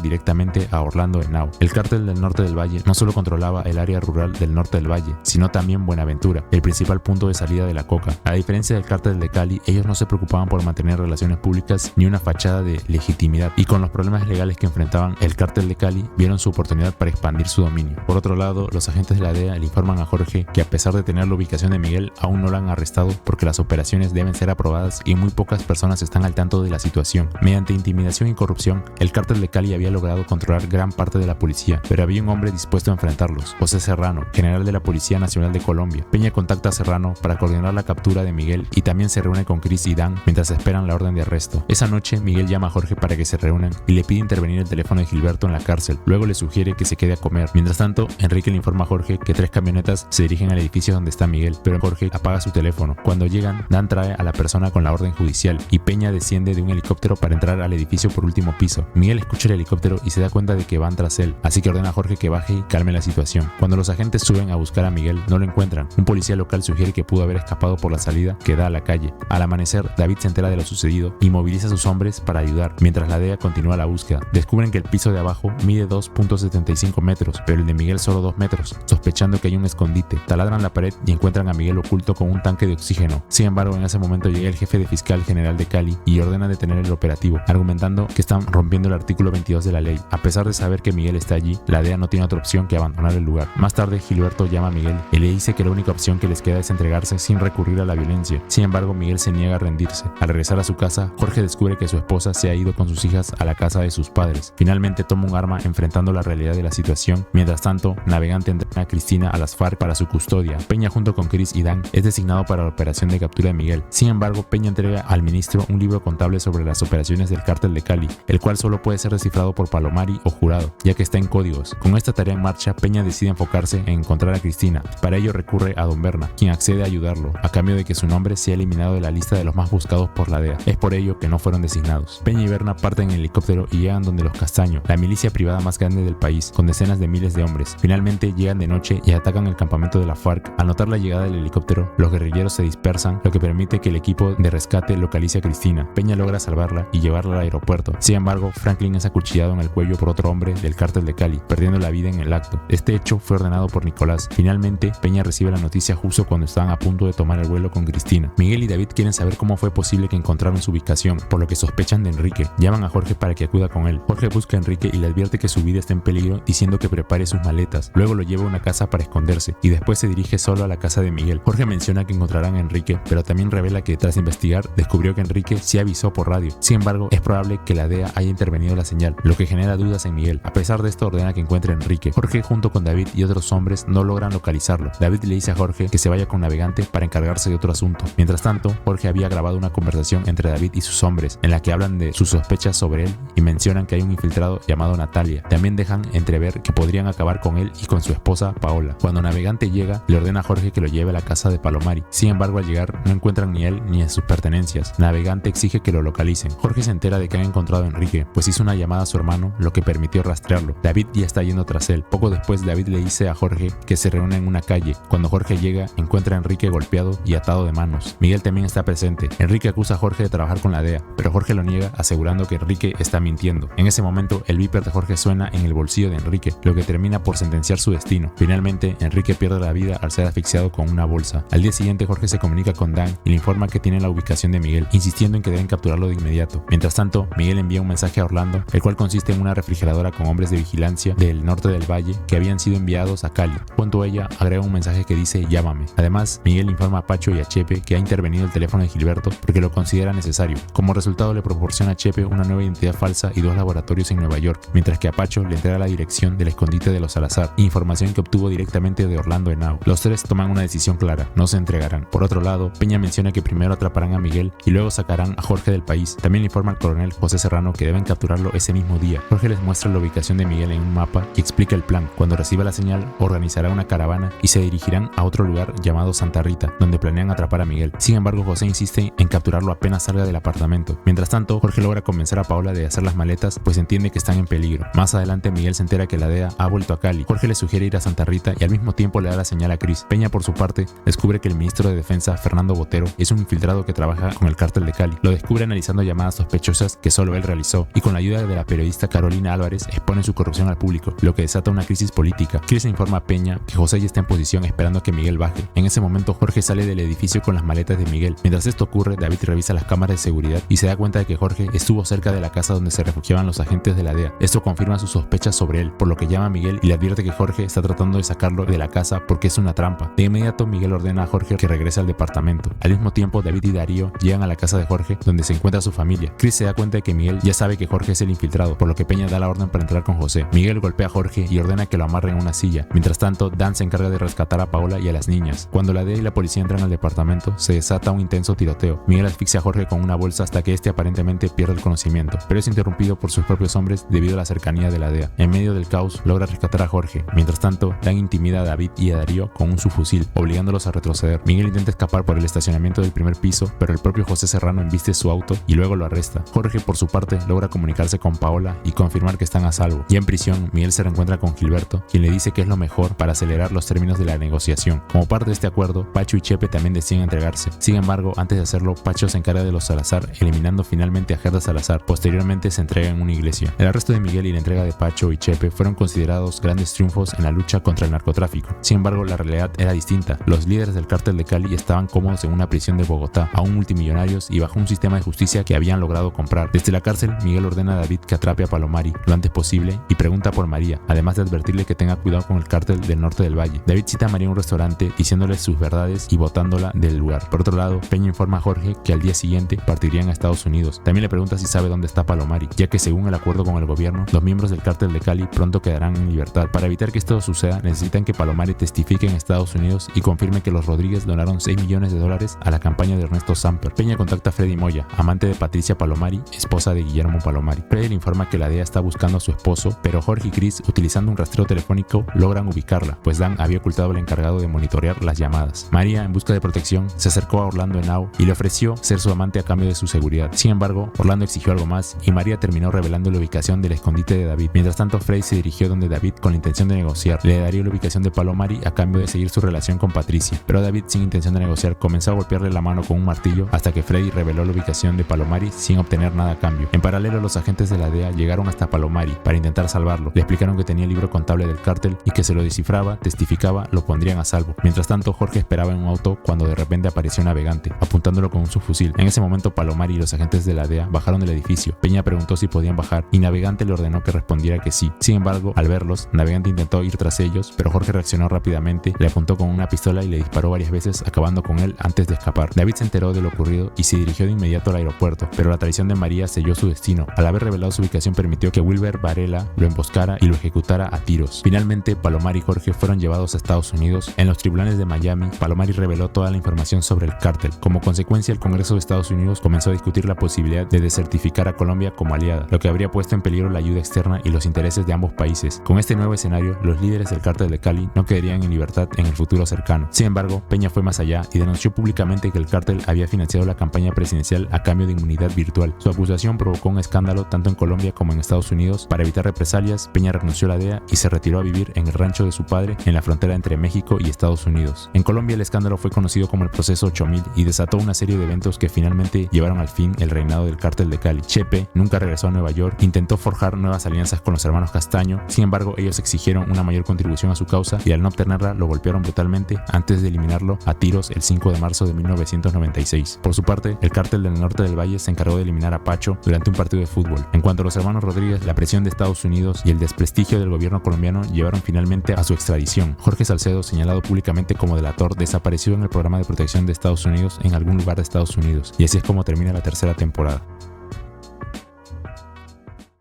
directamente a Orlando Henao. El cártel del norte del valle no solo controlaba el área rural del norte del valle, sino también Buenaventura, el principal punto de salida de la coca. A diferencia del cártel de Cali, ellos no se preocupaban por mantener relaciones públicas ni una fachada de legitimidad, y con los problemas legales que enfrentaban, el cártel cártel de Cali vieron su oportunidad para expandir su dominio. Por otro lado, los agentes de la DEA le informan a Jorge que a pesar de tener la ubicación de Miguel, aún no lo han arrestado porque las operaciones deben ser aprobadas y muy pocas personas están al tanto de la situación. Mediante intimidación y corrupción, el cártel de Cali había logrado controlar gran parte de la policía, pero había un hombre dispuesto a enfrentarlos, José Serrano, general de la Policía Nacional de Colombia. Peña contacta a Serrano para coordinar la captura de Miguel y también se reúne con Chris y Dan mientras esperan la orden de arresto. Esa noche, Miguel llama a Jorge para que se reúnan y le pide intervenir el teléfono de Gilberto en la cárcel. Luego le sugiere que se quede a comer. Mientras tanto, Enrique le informa a Jorge que 3 camionetas se dirigen al edificio donde está Miguel, pero Jorge apaga su teléfono. Cuando llegan, Dan trae a la persona con la orden judicial y Peña desciende de un helicóptero para entrar al edificio por último piso. Miguel escucha el helicóptero y se da cuenta de que van tras él, así que ordena a Jorge que baje y calme la situación. Cuando los agentes suben a buscar a Miguel, no lo encuentran. Un policía local sugiere que pudo haber escapado por la salida que da a la calle. Al amanecer, David se entera de lo sucedido y moviliza a sus hombres para ayudar, mientras la DEA continúa la búsqueda. Descubren que el piso de abajo mide 2.75 metros, pero el de Miguel solo 2 metros, sospechando que hay un escondite. Taladran la pared y encuentran a Miguel oculto con un tanque de oxígeno. Sin embargo, en ese momento llega el jefe de fiscal general de Cali y ordena detener el operativo, argumentando que están rompiendo el artículo 22 de la ley. A pesar de saber que Miguel está allí, la DEA no tiene otra opción que abandonar el lugar. Más tarde, Gilberto llama a Miguel y le dice que la única opción que les queda es entregarse sin recurrir a la violencia. Sin embargo, Miguel se niega a rendirse. Al regresar a su casa, Jorge descubre que su esposa se ha ido con sus hijas a la casa de sus padres. Finalmente toma un arma enfrentando la realidad de la situación. Mientras tanto, Navegante entrena a Cristina a las FARC para su custodia. Peña junto con Chris y Dan es designado para la operación de captura de Miguel. Sin embargo, Peña entrega al ministro un libro contable sobre las operaciones del cártel de Cali, el cual solo puede ser descifrado por Palomari o Jurado, ya que está en códigos. Con esta tarea en marcha, Peña decide enfocarse en encontrar a Cristina. Para ello recurre a Don Berna, quien accede a ayudarlo, a cambio de que su nombre sea eliminado de la lista de los más buscados por la DEA. Es por ello que no fueron designados. Peña y Berna parten en helicóptero y llegan donde los Castaño, la milicia privada más grande del país, con decenas de miles de hombres. Finalmente llegan de noche y atacan el campamento de la FARC. Al notar la llegada del helicóptero, los guerrilleros se dispersan, lo que permite que el equipo de rescate localice a Cristina. Peña logra salvarla y llevarla al aeropuerto. Sin embargo, Franklin es acuchillado en el cuello por otro hombre del cártel de Cali, perdiendo la vida en el acto. Este hecho fue ordenado por Nicolás. Finalmente, Peña recibe la noticia justo cuando estaban a punto de tomar el vuelo con Cristina. Miguel y David quieren saber cómo fue posible que encontraron su ubicación, por lo que sospechan de Enrique. Llaman a Jorge para que acuda con él. Jorge busca a Enrique y le advierte que su vida está en peligro, diciendo que prepare sus maletas. Luego lo lleva a una casa para esconderse y después se dirige solo a la casa de Miguel. Jorge menciona que encontrarán a Enrique, pero también revela que tras investigar descubrió que Enrique sí avisó por radio. Sin embargo, es probable que la DEA haya intervenido la señal, lo que genera dudas en Miguel. A pesar de esto, ordena que encuentre a Enrique. Jorge junto con David y otros hombres no logran localizarlo. David le dice a Jorge que se vaya con Navegante para encargarse de otro asunto. Mientras tanto, Jorge había grabado una conversación entre David y sus hombres en la que hablan de sus sospechas sobre él y mencionan que hay un infiltrado llamado Natalia. También dejan entrever que podrían acabar con él y con su esposa Paola. Cuando Navegante llega, le ordena a Jorge que lo lleve a la casa de Palomari. Sin embargo, al llegar no encuentran ni él ni sus pertenencias. Navegante exige que lo localicen. Jorge se entera de que han encontrado a Enrique, pues hizo una llamada a su hermano, lo que permitió rastrearlo. David ya está yendo tras él. Poco después, David le dice a Jorge que se reúna en una calle. Cuando Jorge llega, encuentra a Enrique golpeado y atado de manos. Miguel también está presente. Enrique acusa a Jorge de trabajar con la DEA, pero Jorge lo niega, asegurando que Enrique está mintiendo. En ese momento, el viper de Jorge suena en el bolsillo de Enrique, lo que termina por sentenciar su destino. Finalmente, Enrique pierde la vida al ser asfixiado con una bolsa. Al día siguiente, Jorge se comunica con Dan y le informa que tiene la ubicación de Miguel, insistiendo en que deben capturarlo de inmediato. Mientras tanto, Miguel envía un mensaje a Orlando, el cual consiste en una refrigeradora con hombres de vigilancia del norte del valle que habían sido enviados a Cali. Junto a ella, agrega un mensaje que dice "llámame". Además, Miguel informa a Pacho y a Chepe que ha intervenido el teléfono de Gilberto porque lo considera necesario. Como resultado, le proporciona a Chepe una nueva identidad falsa y 2 laboratorios en Nueva York, mientras que a Pacho le entrega la dirección del escondite de los Salazar, información que obtuvo directamente de Orlando Henao. Los 3 toman una decisión clara: no se entregarán. Por otro lado, Peña menciona que primero atraparán a Miguel y luego sacarán a Jorge del país. También le informa al coronel José Serrano que deben capturarlo ese mismo día. Jorge les muestra la ubicación de Miguel en un mapa y explica el plan. Cuando reciba la señal, organizará una caravana y se dirigirán a otro lugar llamado Santa Rita, donde planean atrapar a Miguel. Sin embargo, José insiste en capturarlo apenas salga del apartamento. Mientras tanto, Jorge logra convencer a Paola de hacer las maletas, pues entiende que están en peligro. Más adelante, Miguel se entera que la DEA ha vuelto a Cali. Jorge le sugiere ir a Santa Rita y al mismo tiempo le da la señal a Chris. Peña, por su parte, descubre que el ministro de Defensa, Fernando Botero, es un infiltrado que trabaja con el cártel de Cali. Lo descubre analizando llamadas sospechosas que solo él realizó y con la ayuda de la periodista Carolina Álvarez expone su corrupción al público, lo que desata una crisis política. Chris informa a Peña que José ya está en posición esperando a que Miguel baje. En ese momento, Jorge sale del edificio con las maletas de Miguel. Mientras esto ocurre, David revisa las cámaras de seguridad y se da cuenta de que Jorge estuvo cerca de la casa donde se refugiaban los agentes de la DEA. Esto confirma sus sospechas sobre él, por lo que llama a Miguel y le advierte que Jorge está tratando de sacarlo de la casa porque es una trampa. De inmediato Miguel ordena a Jorge que regrese al departamento. Al mismo tiempo David y Darío llegan a la casa de Jorge donde se encuentra su familia. Chris se da cuenta de que Miguel ya sabe que Jorge es el infiltrado, por lo que Peña da la orden para entrar con José. Miguel golpea a Jorge y ordena que lo amarren en una silla. Mientras tanto, Dan se encarga de rescatar a Paola y a las niñas. Cuando la DEA y la policía entran al departamento, se desata un intenso tiroteo. Miguel asfixia a Jorge con una bolsa hasta que este aparentemente pierde el conocimiento, pero es interrumpido por sus propios hombres debido a la cercanía de la DEA. En medio del caos, logra rescatar a Jorge. Mientras tanto, Dan intimida a David y a Darío con un subfusil, obligándolos a retroceder. Miguel intenta escapar por el estacionamiento del primer piso, pero el propio José Serrano embiste su auto y luego lo arresta. Jorge, por su parte, logra comunicarse con Paola y confirmar que están a salvo. Ya en prisión, Miguel se reencuentra con Gilberto, quien le dice que es lo mejor para acelerar los términos de la negociación. Como parte de este acuerdo, Pacho y Chepe también deciden entregarse. Sin embargo, antes de hacerlo, Pacho se encarga de los Salazar, eliminando finalmente a Gerda Salazar. Posteriormente se entrega en una iglesia. El arresto de Miguel y la entrega de Pacho y Chepe fueron considerados grandes triunfos en la lucha contra el narcotráfico. Sin embargo, la realidad era distinta. Los líderes del cártel de Cali estaban cómodos en una prisión de Bogotá, aún multimillonarios y bajo un sistema de justicia que habían logrado comprar. Desde la cárcel, Miguel ordena a David que atrape a Palomari lo antes posible y pregunta por María, además de advertirle que tenga cuidado con el cártel del norte del valle. David cita a María en un restaurante diciéndole sus verdades y botándola del lugar. Por otro lado, Peña informa a Jorge que al día siguiente partirían a Estados Unidos. También le pregunta si sabe dónde está Palomari, ya que según el acuerdo con el gobierno, los miembros del cártel de Cali pronto quedarán en libertad. Para evitar que esto suceda, necesitan que Palomari testifique en Estados Unidos y confirme que los Rodríguez donaron $6 millones a la campaña de Ernesto Samper. Peña contacta a Freddy Moya, amante de Patricia Palomari, esposa de Guillermo Palomari. Freddy le informa que la DEA está buscando a su esposo, pero Jorge y Chris, utilizando un rastreo telefónico, logran ubicarla, pues Dan había ocultado al encargado de monitorear las llamadas. María, en busca de protección, se acercó a Orlando Henao y le ofreció ser su amante a cambio de su seguridad. Sin embargo, Orlando exigió algo más y María terminó revelando la ubicación del escondite de David. Mientras tanto, Freddy se dirigió donde David con la intención de negociar. Le daría la ubicación de Palomari a cambio de seguir su relación con Patricia, pero David, sin intención de negociar, comenzó a golpearle la mano con un martillo hasta que Freddy reveló la ubicación de Palomari sin obtener nada a cambio. En paralelo, los agentes de la DEA llegaron hasta Palomari para intentar salvarlo. Le explicaron que tenía el libro contable del cártel y que si lo descifraba, testificaba, lo pondrían a salvo. Mientras tanto, Jorge esperaba en un auto cuando de repente apareció un navegante, apuntándolo con un subfusil. En ese momento, Palomari y los agentes de la DEA bajaron del edificio. Peña preguntó si podían bajar y Navegante le ordenó que respondiera que sí. Sin embargo, al verlos, Navegante intentó ir tras ellos, pero Jorge reaccionó rápidamente, le apuntó con una pistola y le disparó varias veces, acabando con él antes de escapar. David se enteró de lo ocurrido y se dirigió de inmediato al aeropuerto, pero la traición de María selló su destino. Al haber revelado su ubicación, permitió que Wilber Varela lo emboscara y lo ejecutara a tiros. Finalmente, Palomari y Jorge fueron llevados a Estados Unidos. En los tribunales de Miami, Palomari reveló toda la información sobre el cártel. Como consecuencia, el Congreso de Estados Unidos comenzó a discutir la posibilidad de desertificar a Colombia como aliada, lo que habría puesto en peligro la ayuda externa y los intereses de ambos países. Con este nuevo escenario, los líderes del cártel de Cali no quedarían en libertad en el futuro cercano. Sin embargo, Peña fue más allá y denunció públicamente que el cártel había financiado la campaña presidencial a cambio de inmunidad virtual. Su acusación provocó un escándalo tanto en Colombia como en Estados Unidos. Para evitar represalias, Peña renunció a la DEA y se retiró a vivir en el rancho de su padre en la frontera entre México y Estados Unidos. En Colombia, el escándalo fue conocido como el Proceso 8000 y desató una serie de eventos que finalmente llevaron al fin el reinado del cártel de Cali. Chepe nunca regresó a Nueva York, intentó forjar nuevas alianzas con los hermanos Castaño. Sin embargo, ellos exigieron una mayor contribución a su causa y al no obtenerla lo golpearon brutalmente antes de eliminarlo a tiros el 5 de marzo de 1996. Por su parte, el cártel del norte del valle se encargó de eliminar a Pacho durante un partido de fútbol. En cuanto a los hermanos Rodríguez, la presión de Estados Unidos y el desprestigio del gobierno colombiano llevaron finalmente a su extradición. Jorge Salcedo, señalado públicamente como delator, desapareció en el programa de protección de Estados Unidos en algún lugar de Estados Unidos. Y así es como termina la tercera temporada.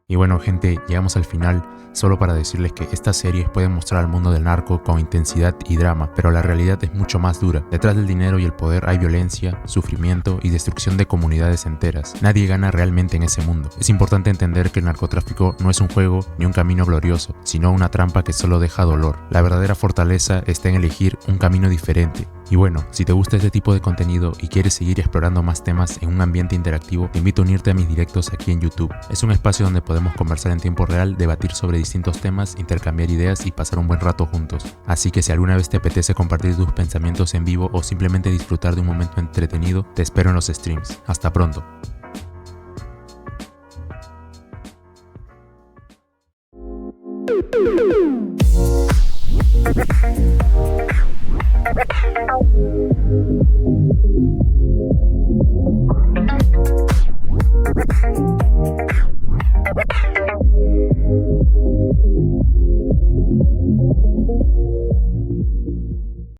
Y bueno, gente, llegamos al final. Solo para decirles que estas series pueden mostrar al mundo del narco con intensidad y drama, pero la realidad es mucho más dura. Detrás del dinero y el poder hay violencia, sufrimiento y destrucción de comunidades enteras. Nadie gana realmente en ese mundo. Es importante entender que el narcotráfico no es un juego ni un camino glorioso, sino una trampa que solo deja dolor. La verdadera fortaleza está en elegir un camino diferente. Y bueno, si te gusta este tipo de contenido y quieres seguir explorando más temas en un ambiente interactivo, te invito a unirte a mis directos aquí en YouTube. Es un espacio donde podemos conversar en tiempo real, debatir sobre distintos temas, intercambiar ideas y pasar un buen rato juntos. Así que si alguna vez te apetece compartir tus pensamientos en vivo o simplemente disfrutar de un momento entretenido, te espero en los streams. Hasta pronto. Thank you.